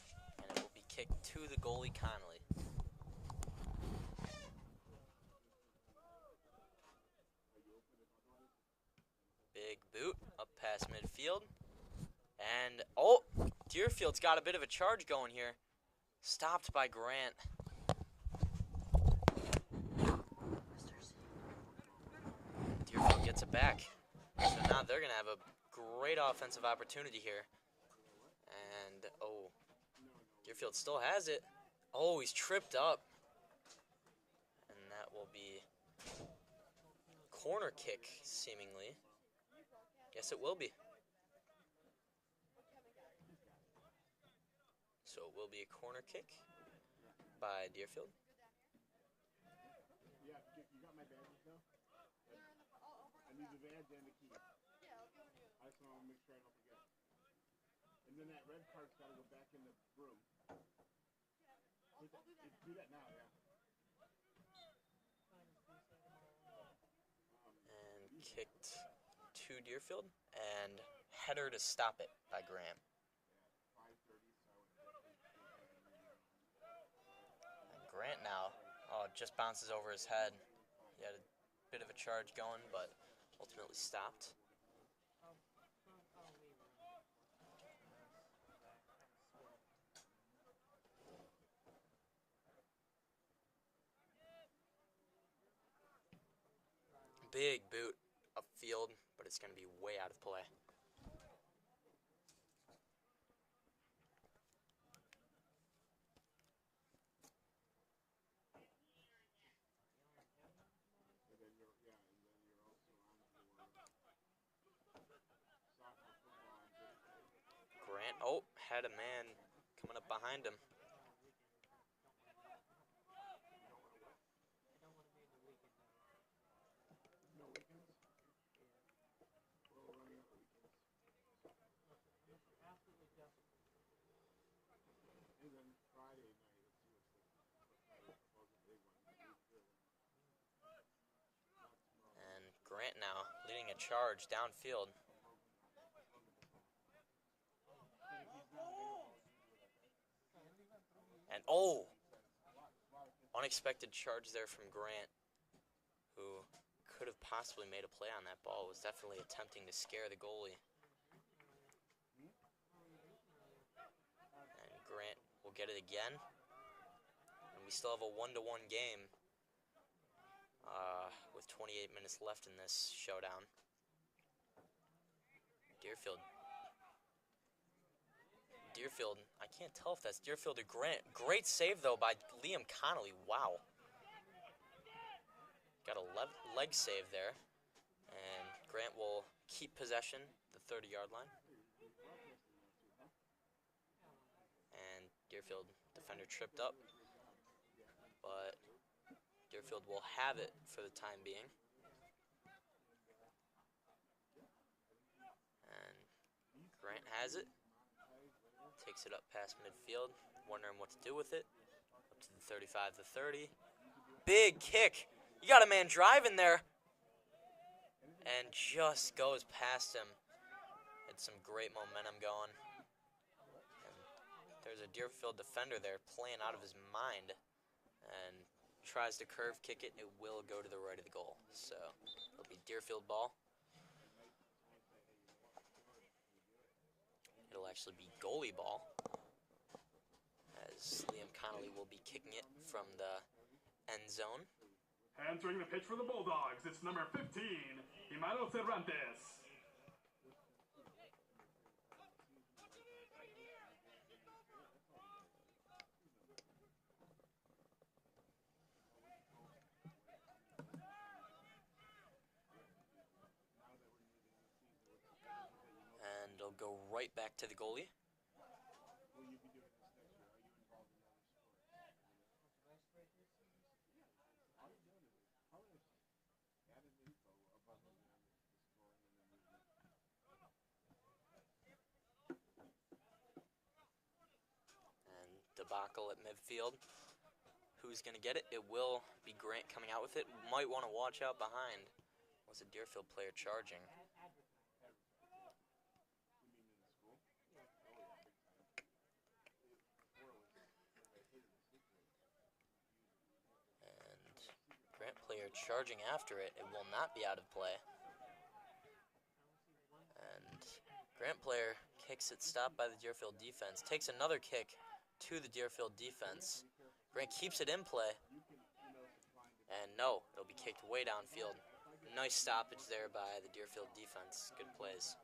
and it will be kicked to the goalie, Connolly. Big boot up past midfield. And, oh, Deerfield's got a bit of a charge going here. Stopped by Grant. Deerfield gets it back. So now they're going to have a great offensive opportunity here. And, oh, Deerfield still has it. Oh, he's tripped up. And that will be corner kick, seemingly. Yes, it will be. So it will be a corner kick by Deerfield. Yeah, you got my badges now? I need the badge and the key. I just want to make sure I don't forget. And then that red card's got to go back in the room. Do that now, yeah. And kicked to Deerfield. And header to stop it by Grant. And Grant now, oh, it just bounces over his head. He had a bit of a charge going, but ultimately stopped. Big boot upfield, but it's going to be way out of play. Grant, oh, had a man coming up behind him. And Grant now leading a charge downfield. And oh, unexpected charge there from Grant, who could have possibly made a play on that ball. Was definitely attempting to scare the goalie. And Grant will get it again. And we still have a 1-1 game with 28 minutes left in this showdown. Deerfield, I can't tell if that's Deerfield or Grant. Great save, though, by Liam Connolly. Wow. Got a leg save there. And Grant will keep possession, the 30-yard line. And Deerfield defender tripped up. But Deerfield will have it for the time being. And Grant has it. Takes it up past midfield, wondering what to do with it. Up to the 35, the 30. Big kick. You got a man driving there. And just goes past him. Had some great momentum going. And there's a Deerfield defender there playing out of his mind. And tries to curve kick it. It will go to the right of the goal. So it'll be Deerfield ball. It'll actually be goalie ball, as Liam Connolly will be kicking it from the end zone. Entering the pitch for the Bulldogs, it's number 15, Imano Cervantes. And it'll go right back to the goalie. And debacle at midfield. Who's going to get it? It will be Grant coming out with it. Might want to watch out behind. Was a Deerfield player charging. Grant player charging after it. It will not be out of play. And Grant player kicks it, stopped by the Deerfield defense. Takes another kick to the Deerfield defense. Grant keeps it in play. And no, it'll be kicked way downfield. Nice stoppage there by the Deerfield defense. Good plays.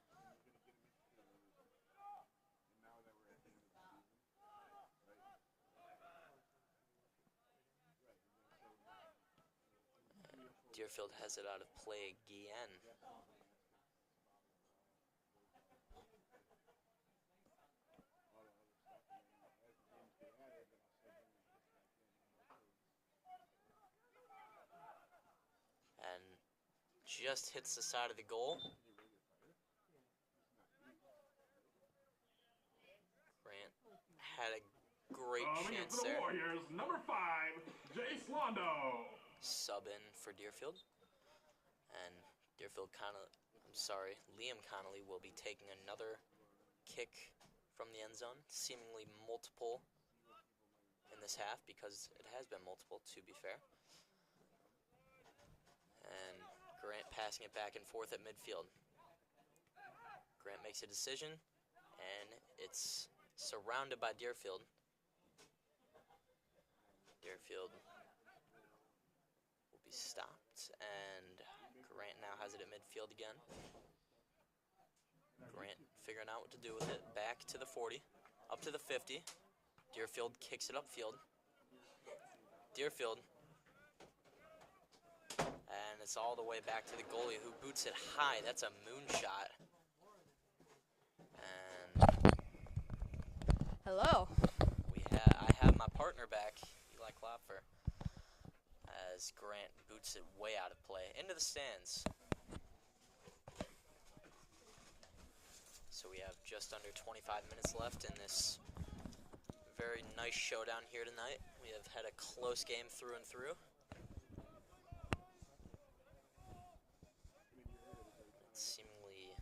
Deerfield has it out of play again. And just hits the side of the goal. Grant had a great chance there. Warriors, number 5, Jay Slondo. Sub in for Deerfield. And Liam Connolly will be taking another kick from the end zone. Seemingly multiple in this half, because it has been multiple, to be fair. And Grant passing it back and forth at midfield. Grant makes a decision, and it's surrounded by Deerfield. Deerfield will be stopped, and Grant now has it at midfield again. Grant figuring out what to do with it. Back to the 40, up to the 50. Deerfield kicks it upfield. Deerfield. And it's all the way back to the goalie, who boots it high. That's a moonshot. And Hello. I have my partner back, Eli Klopfer, as Grant boots it way out of play into the stands. So we have just under 25 minutes left in this very nice showdown here tonight. We have had a close game through and through. It's seemingly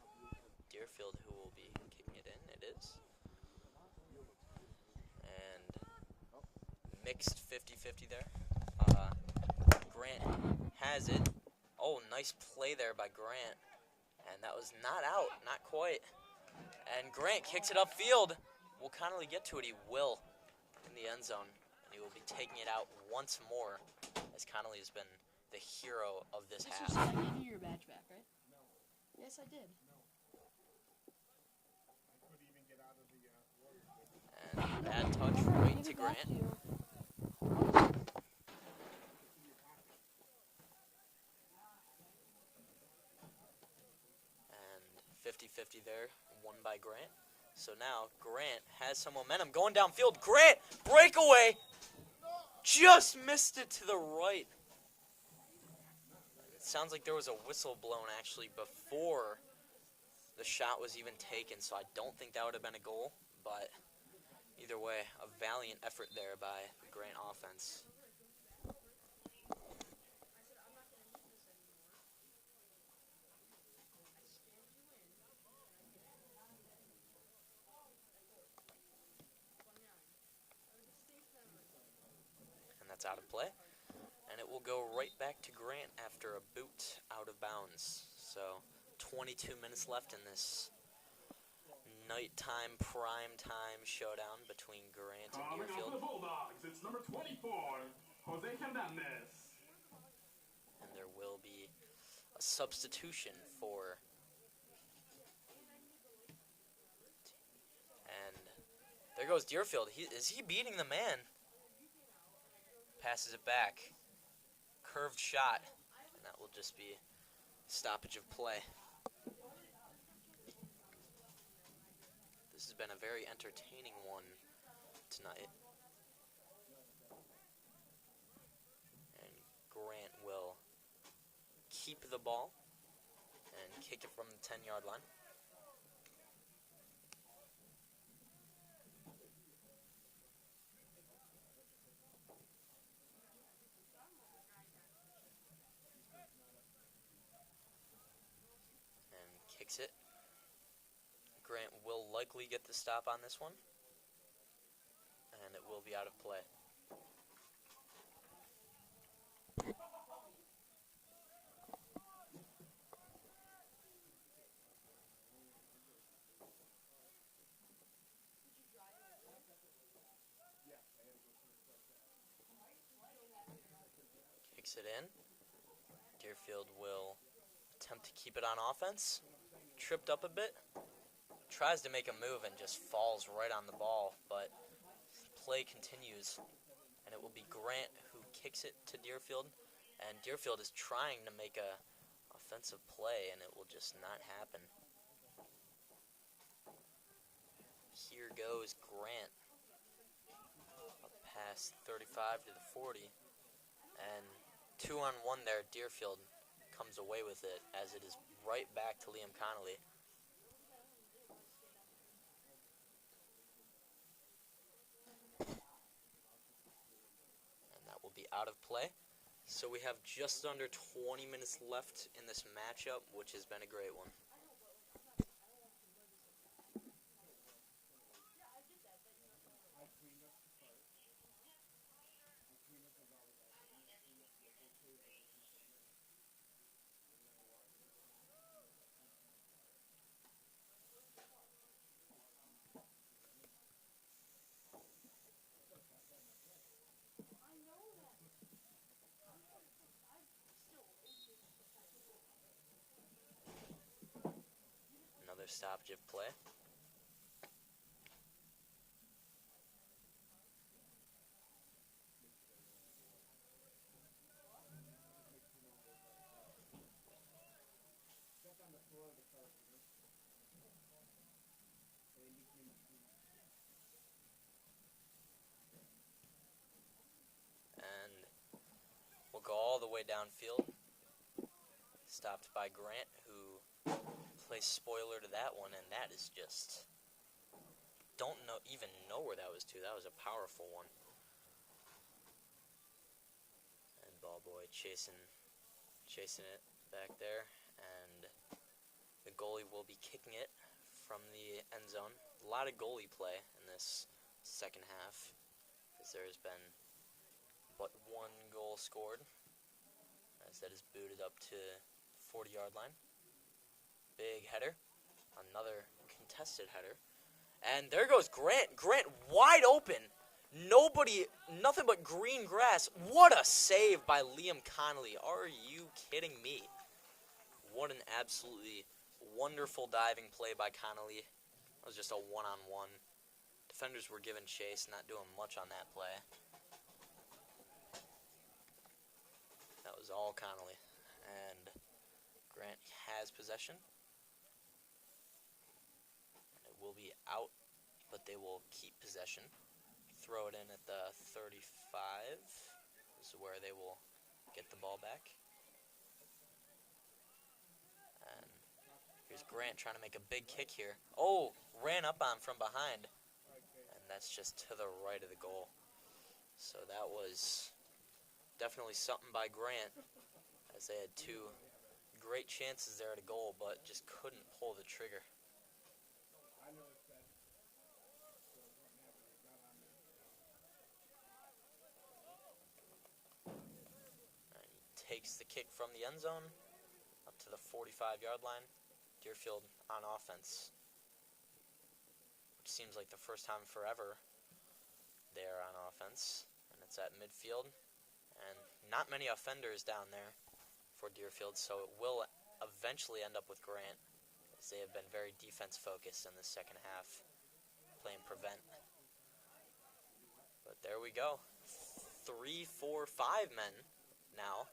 Deerfield who will be kicking it in. It is. And mixed 50-50 there. Grant has it. Oh, nice play there by Grant. And that was not out, not quite. And Grant kicks it upfield. Will Connolly get to it? He will in the end zone. And he will be taking it out once more, as Connolly has been the hero of this half. I gave you your badge back, right? No. Yes, I did. And bad touch right to Grant. And 50-50 there, won by Grant. So now Grant has some momentum going downfield. Grant, breakaway! Just missed it to the right. It sounds like there was a whistle blown actually before the shot was even taken, so I don't think that would have been a goal. But either way, a valiant effort there by the Grant offense. That's out of play, and it will go right back to Grant after a boot out of bounds. So 22 minutes left in this nighttime prime time showdown between Grant and Deerfield. The Bulldogs, it's number 24, Jose Hernandez. And there will be a substitution for, and there goes Deerfield. Is he beating the man? Passes it back. Curved shot. And that will just be stoppage of play. This has been a very entertaining one tonight. And Grant will keep the ball and kick it from the 10-yard line. Kicks it. Grant will likely get the stop on this one, and it will be out of play. Kicks it in. Deerfield will attempt to keep it on offense. Tripped up a bit, tries to make a move and just falls right on the ball, but play continues, and it will be Grant who kicks it to Deerfield, And Deerfield is trying to make a offensive play, and it will just not happen. Here goes Grant. Up past 35 to the 40. And 2-on-1 there, Deerfield comes away with it as it is right back to Liam Connolly. And that will be out of play. So we have just under 20 minutes left in this matchup, which has been a great one. Another stoppage of play. And we'll go all the way downfield. Stopped by Grant, who plays spoiler to that one, and that is just... Don't even know where that was to. That was a powerful one. And ball boy chasing it back there, and the goalie will be kicking it from the end zone. A lot of goalie play in this second half, as there has been but one goal scored, as that is booted up to 40-yard line. Big header, another contested header, and there goes Grant. Grant wide open. Nobody, nothing but green grass. What a save by Liam Connolly. Are you kidding me? What an absolutely wonderful diving play by Connolly. It was just a one-on-one. Defenders were given chase, not doing much on that play. That was all Connolly. And Grant has possession. It will be out, but they will keep possession. Throw it in at the 35. This is where they will get the ball back. And here's Grant trying to make a big kick here. Oh, ran up on from behind. And that's just to the right of the goal. So that was definitely something by Grant, as they had two great chances there at a goal, but just couldn't pull the trigger. Takes the kick from the end zone up to the 45-yard line. Deerfield on offense, which seems like the first time forever they are on offense, and it's at midfield, and not many offenders down there for Deerfield, so it will eventually end up with Grant, as they have been very defense focused in the second half, playing prevent. But there we go, 3, 4, 5 men now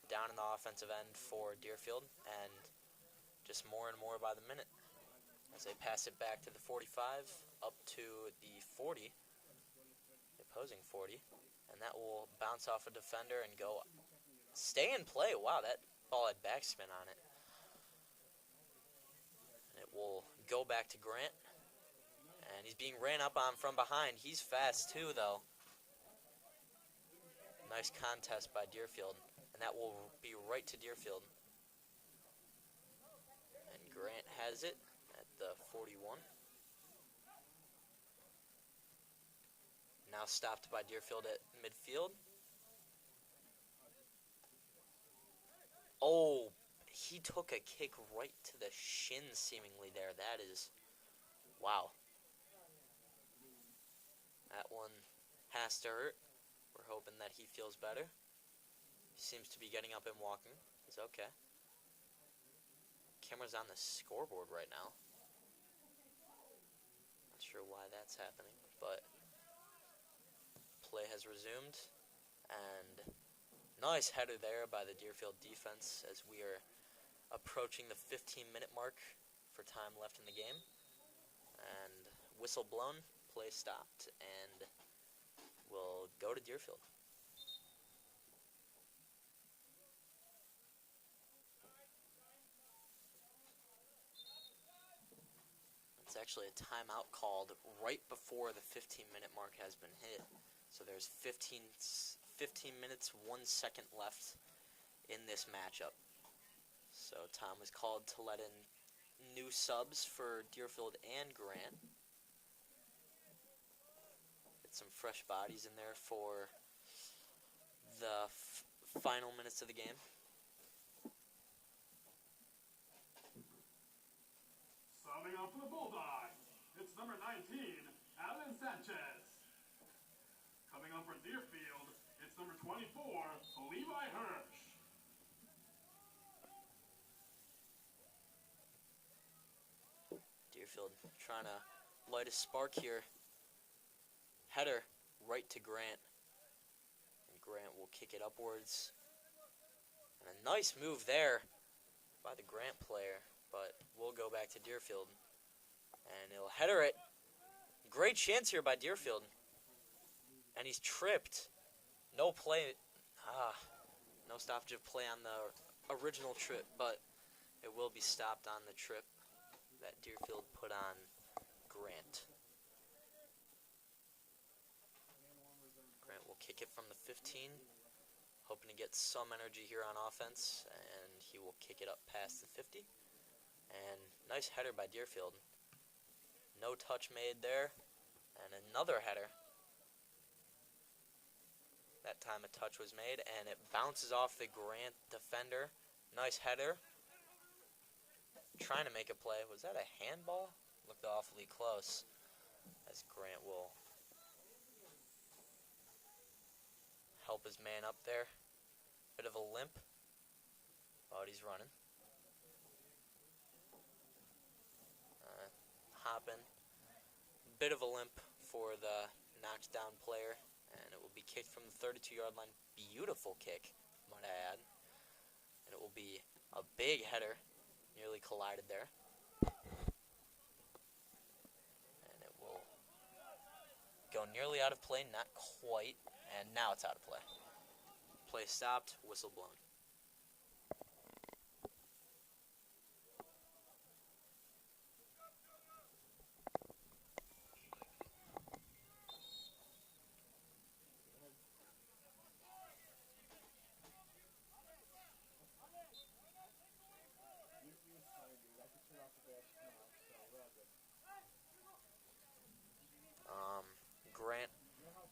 down in the offensive end for Deerfield, and just more and more by the minute as they pass it back to the 45, up to the 40, the opposing 40, and that will bounce off a defender and go stay in play. Wow, that ball had backspin on it. And it will go back to Grant, and he's being ran up on from behind. He's fast too, though. Nice contest by Deerfield. And that will be right to Deerfield. And Grant has it at the 41. Now stopped by Deerfield at midfield. Oh, he took a kick right to the shin seemingly there. That is, wow. That one has to hurt. We're hoping that he feels better. Seems to be getting up and walking. He's okay. Camera's on the scoreboard right now. Not sure why that's happening, but play has resumed, and Nice header there by the Deerfield defense as we are approaching the 15-minute mark for time left in the game. And whistle blown, play stopped, and we'll go to Deerfield. It's actually a timeout called right before the 15-minute mark has been hit. So there's 15 minutes, 1 second left in this matchup. So time was called to let in new subs for Deerfield and Grant. Get some fresh bodies in there for the final minutes of the game. Summing up for the Bulldogs, it's number 19, Alan Sanchez. Coming up for Deerfield, it's number 24, Levi Hirsch. Deerfield trying to light a spark here. Header right to Grant. And Grant will kick it upwards. And a nice move there by the Grant player. But we'll go back to Deerfield. And he'll header it. Great chance here by Deerfield. And he's tripped. No play. No stoppage of play on the original trip. But it will be stopped on the trip that Deerfield put on Grant. Grant will kick it from the 15. Hoping to get some energy here on offense. And he will kick it up past the 50. And nice header by Deerfield. No touch made there. And another header. That time a touch was made. And it bounces off the Grant defender. Nice header. Trying to make a play. Was that a handball? Looked awfully close. As Grant will help his man up there. Bit of a limp. But he's running. Hopping. Bit of a limp for the knocked down player. And it will be kicked from the 32-yard line. Beautiful kick, might I add. And it will be a big header. Nearly collided there. And it will go nearly out of play, not quite. And now it's out of play. Play stopped, whistle blown. Grant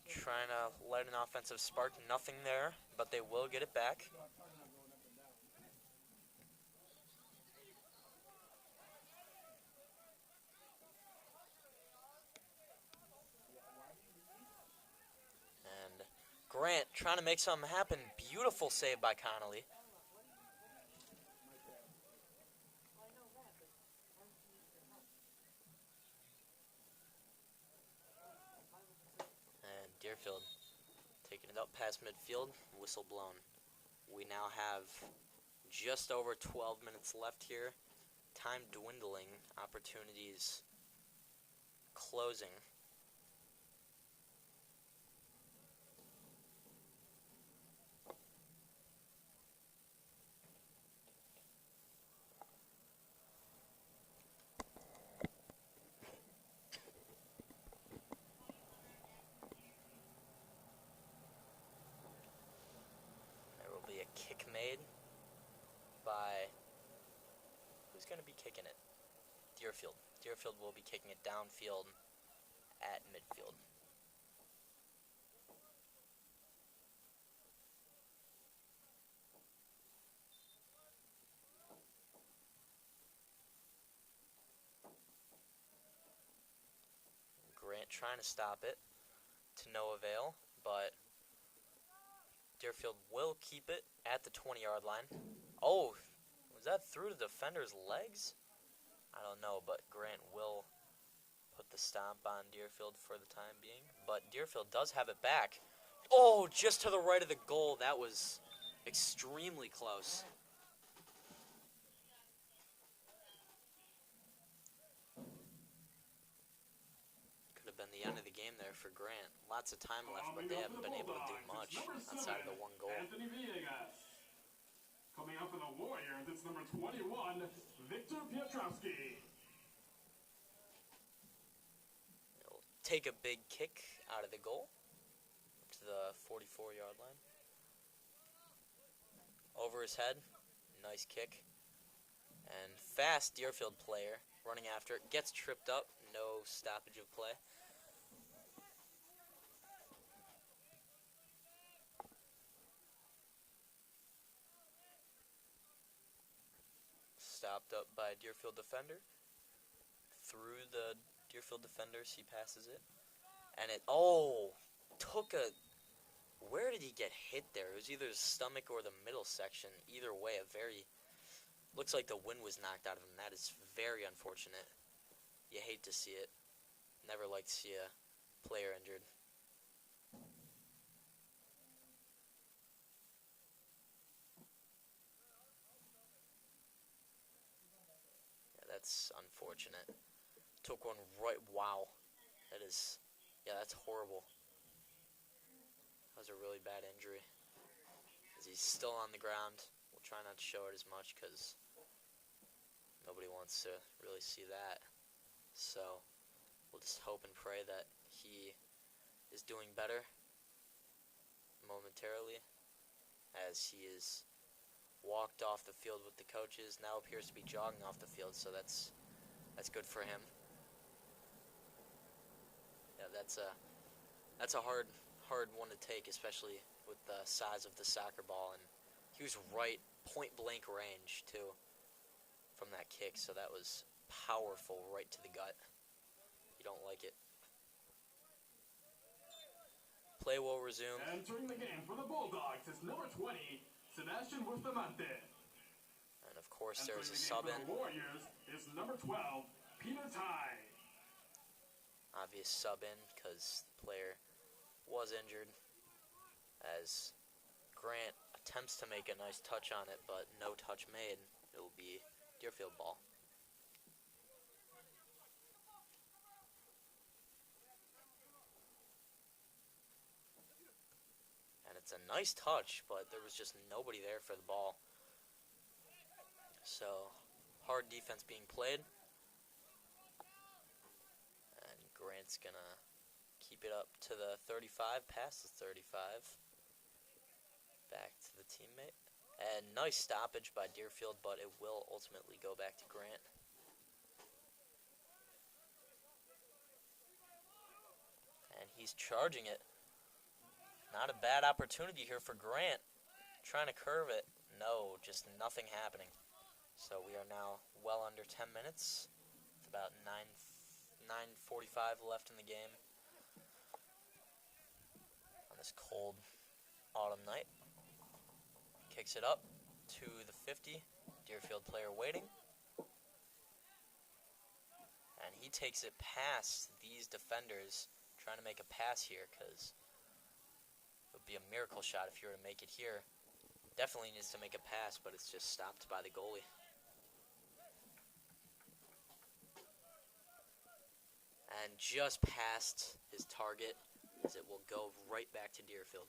trying to let an offensive spark. Nothing there, but they will get it back. And Grant trying to make something happen. Beautiful save by Connolly. Deerfield taking it up past midfield, whistle blown. We now have just over 12 minutes left here. Time dwindling, opportunities closing. Kick made by, who's going to be kicking it? Deerfield. Deerfield will be kicking it downfield at midfield. Grant trying to stop it to no avail, but Deerfield will keep it at the 20-yard line. Oh, was that through the defender's legs? I don't know, but Grant will put the stomp on Deerfield for the time being. But Deerfield does have it back. Oh, just to the right of the goal. That was extremely close. Could have been the end of the game there for Grant. Lots of time left, but they haven't been able to do much outside of the one goal. Anthony Villegas. Coming out for the Warriors, it's number 21, Victor Piotrowski. He'll take a big kick out of the goal to the 44-yard line. Over his head, nice kick. And fast Deerfield player running after it, gets tripped up, no stoppage of play. Stopped up by a Deerfield defender. Through the Deerfield defenders, he passes it. And it, took a, where did he get hit there? It was either his stomach or the middle section. Either way, looks like the wind was knocked out of him. That is very unfortunate. You hate to see it. Never like to see a player injured. Yeah, that's unfortunate. Took one right, wow. That's horrible. That was a really bad injury. As he's still on the ground. We'll try not to show it as much because nobody wants to really see that. So we'll just hope and pray that he is doing better momentarily, as he is walked off the field with the coaches. Now appears to be jogging off the field, so that's good for him. Yeah, that's a hard one to take, especially with the size of the soccer ball, and he was right point blank range too from that kick, so that was powerful right to the gut. You don't like it. Play will resume. Entering the game for the Bulldogs is number 20, Sebastian Bustamante. And of course there's a sub in. The Warriors is number 12, Peter Ty. Obvious sub in because the player was injured, as Grant attempts to make a nice touch on it, but no touch made. It will be Deerfield ball. And it's a nice touch, but there was just nobody there for the ball. So, hard defense being played. And Grant's gonna keep it up to the 35, past the 35. Back to the teammate. And nice stoppage by Deerfield, but it will ultimately go back to Grant. And he's charging it. Not a bad opportunity here for Grant. Trying to curve it. No, just nothing happening. So we are now well under 10 minutes. It's about 9:45 left in the game on this cold autumn night. Kicks it up to the 50. Deerfield player waiting. And he takes it past these defenders, trying to make a pass here, because it would be a miracle shot if you were to make it here. Definitely needs to make a pass, but it's just stopped by the goalie. And just past his target, as it will go right back to Deerfield.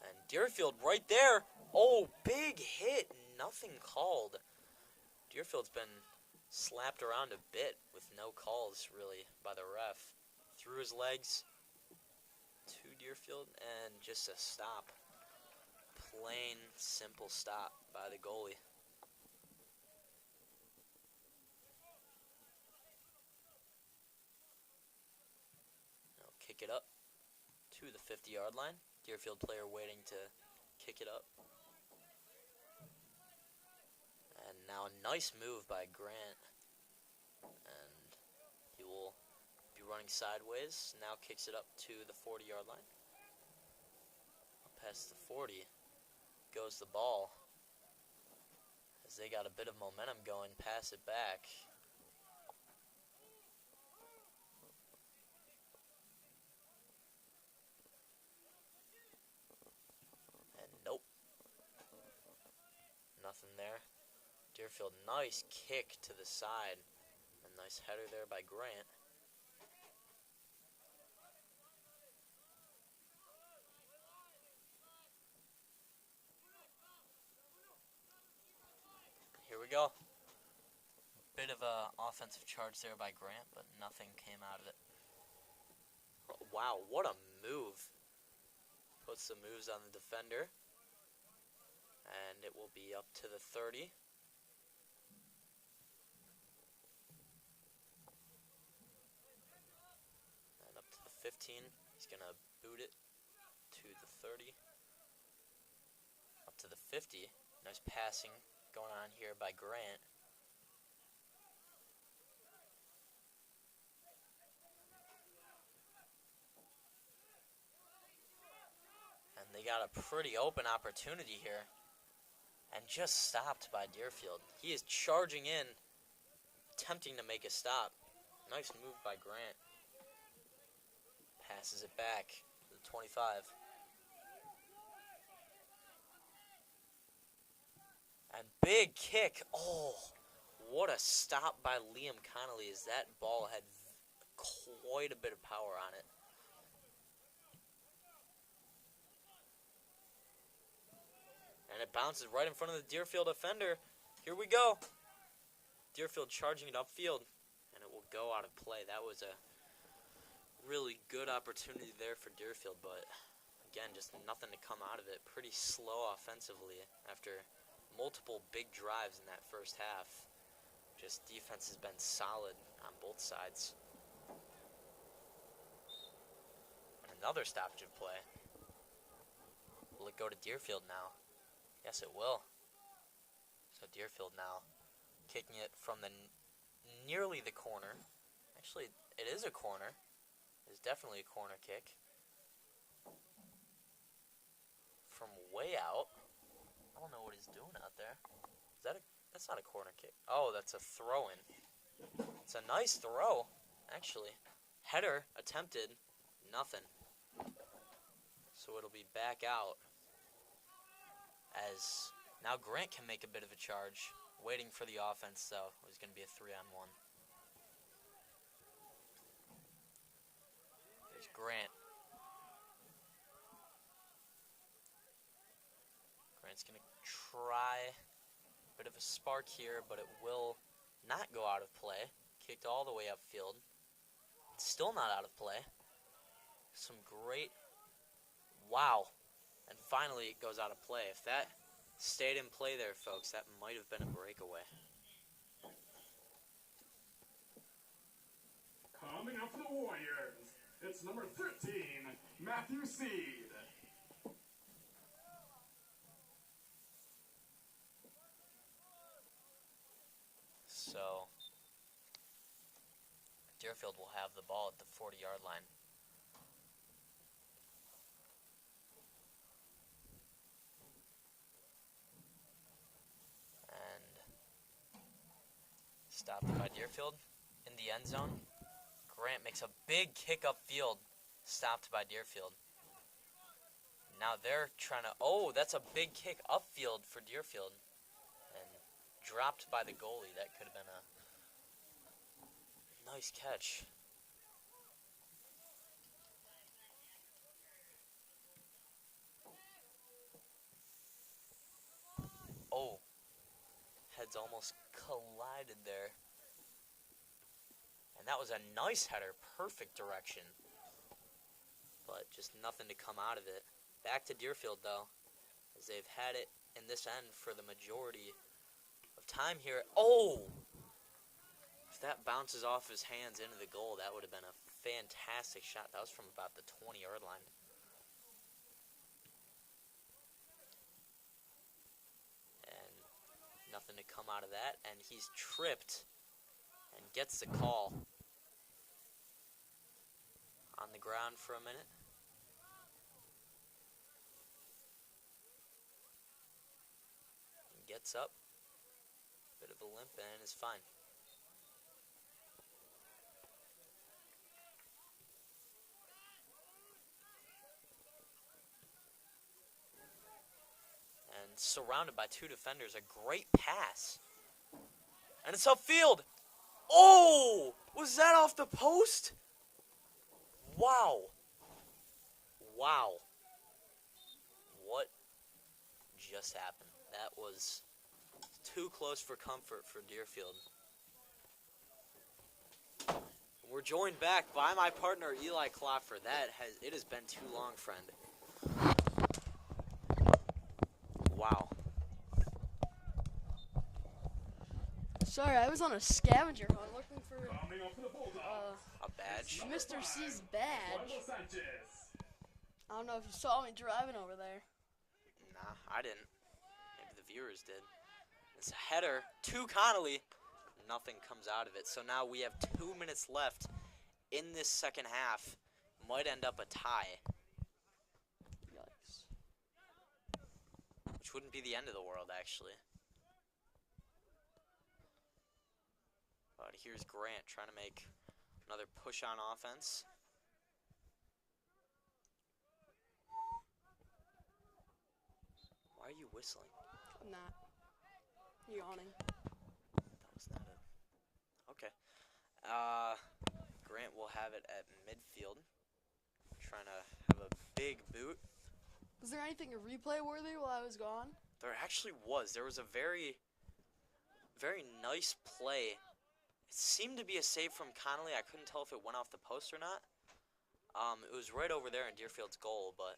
And Deerfield right there. Oh, big hit. Nothing called. Deerfield's been slapped around a bit with no calls, really, by the ref. Through his legs to Deerfield, and just a stop. Plain, simple stop by the goalie. Now kick it up to the 50-yard line. Deerfield player waiting to kick it up. And now a nice move by Grant. And he will be running sideways. Now kicks it up to the 40-yard line. Past the 40 goes the ball. as they got a bit of momentum going, pass it back. And nope. Nothing there. Deerfield, nice kick to the side. A nice header there by Grant. Here we go. Bit of a offensive charge there by Grant, but nothing came out of it. Oh, wow, what a move. Puts some moves on the defender. And it will be up to the 30. And up to the 15. He's going to boot it to the 30. Up to the 50. Nice passing going on here by Grant. And they got a pretty open opportunity here. And just stopped by Deerfield. He is charging in, attempting to make a stop. Nice move by Grant. Passes it back to the 25. And big kick. Oh, what a stop by Liam Connolly, as that ball had quite a bit of power on it. And it bounces right in front of the Deerfield defender. Here we go. Deerfield charging it upfield. And it will go out of play. That was a really good opportunity there for Deerfield. But, again, just nothing to come out of it. Pretty slow offensively after multiple big drives in that first half. Just defense has been solid on both sides. And another stoppage of play. Will it go to Deerfield now? Yes, it will. So Deerfield now kicking it from the nearly the corner. Actually, it is a corner. It's definitely a corner kick. From way out. I don't know what he's doing out there. Is that that's not a corner kick. Oh, that's a throw-in. It's a nice throw, actually. Header attempted, nothing. So it'll be back out. As now Grant can make a bit of a charge. Waiting for the offense, though. It was going to be a 3-on-1. There's Grant. Grant's going to try a bit of a spark here, but it will not go out of play. Kicked all the way upfield. Still not out of play. Some great... Wow. And finally it goes out of play. If that stayed in play there, folks, that might have been a breakaway. Coming up for the Warriors, it's number 13, Matthew Seed. So, Deerfield will have the ball at the 40-yard line. And stopped by Deerfield in the end zone. Grant makes a big kick upfield, stopped by Deerfield. Now they're trying to, oh, that's a big kick upfield for Deerfield. And dropped by the goalie. That could have been a nice catch. Oh, heads almost collided there. And that was a nice header, perfect direction. But just nothing to come out of it. Back to Deerfield, though, as they've had it in this end for the majority of time here. Oh! If that bounces off his hands into the goal, that would have been a fantastic shot. That was from about the 20-yard line. And nothing to come out of that. And he's tripped and gets the call. On the ground for a minute. Gets up. Bit of a limp and is fine. And surrounded by 2 defenders, a great pass. And it's upfield. Oh! Was that off the post? Wow. Wow. What just happened? That was too close for comfort for Deerfield. We're joined back by my partner Eli Klopfer. It has been too long, friend. Wow. Sorry, I was on a scavenger hunt looking for A badge. Mr. C's badge. I don't know if you saw me driving over there. Nah, I didn't. Maybe the viewers did. It's a header to Connolly. Nothing comes out of it. So now we have 2 minutes left in this second half. Might end up a tie. Yikes. Which wouldn't be the end of the world, actually. But here's Grant trying to make another push on offense. Why are you whistling? I'm not. Yawning. That was not it. Okay. Grant will have it at midfield. Trying to have a big boot. Was there anything replay worthy while I was gone? There actually was. There was a very, very nice play. It seemed to be a save from Connolly. I couldn't tell if it went off the post or not. It was right over there in Deerfield's goal, but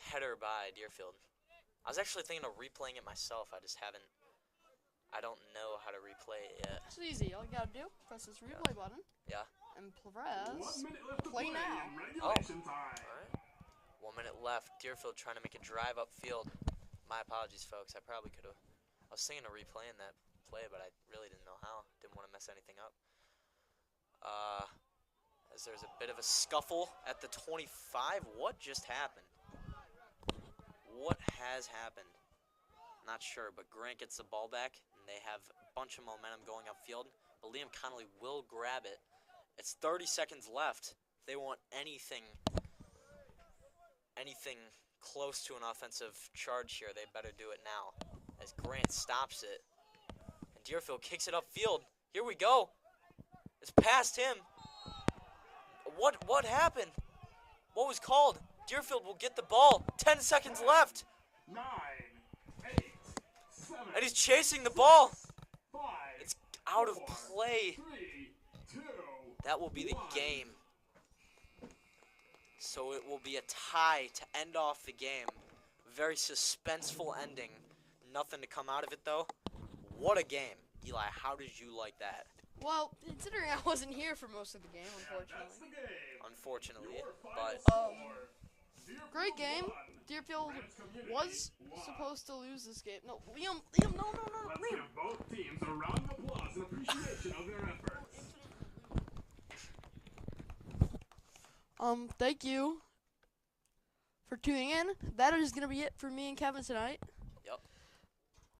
header by Deerfield. I was actually thinking of replaying it myself. I don't know how to replay it yet. It's easy. All you gotta do, press this replay button. Yeah. And press play now. Oh. Alright. 1 minute left. Deerfield trying to make a drive upfield. My apologies, folks. I probably could have. I was thinking of replaying that play, but I really didn't know how. Didn't want to mess anything up. As there's a bit of a scuffle at the 25. What just happened? What has happened? Not sure, but Grant gets the ball back, and they have a bunch of momentum going upfield. But Liam Connolly will grab it. It's 30 seconds left. If they want anything close to an offensive charge here, they better do it now. As Grant stops it, and Deerfield kicks it upfield. Here we go. It's past him. What happened? What was called? Deerfield will get the ball. 10 seconds left. 9, 8, 7. And he's chasing the ball. 5. It's out of play. 3, 2. That will be the game. So it will be a tie to end off the game. Very suspenseful ending. Nothing to come out of it, though. What a game. Eli, how did you like that? Well, considering I wasn't here for most of the game, unfortunately. Unfortunately, but Great game. Deerfield was supposed to lose this game. No, Liam, no, Let's Liam. give both teams a round of applause in appreciation of their efforts. Thank you for tuning in. That is going to be it for me and Kevin tonight.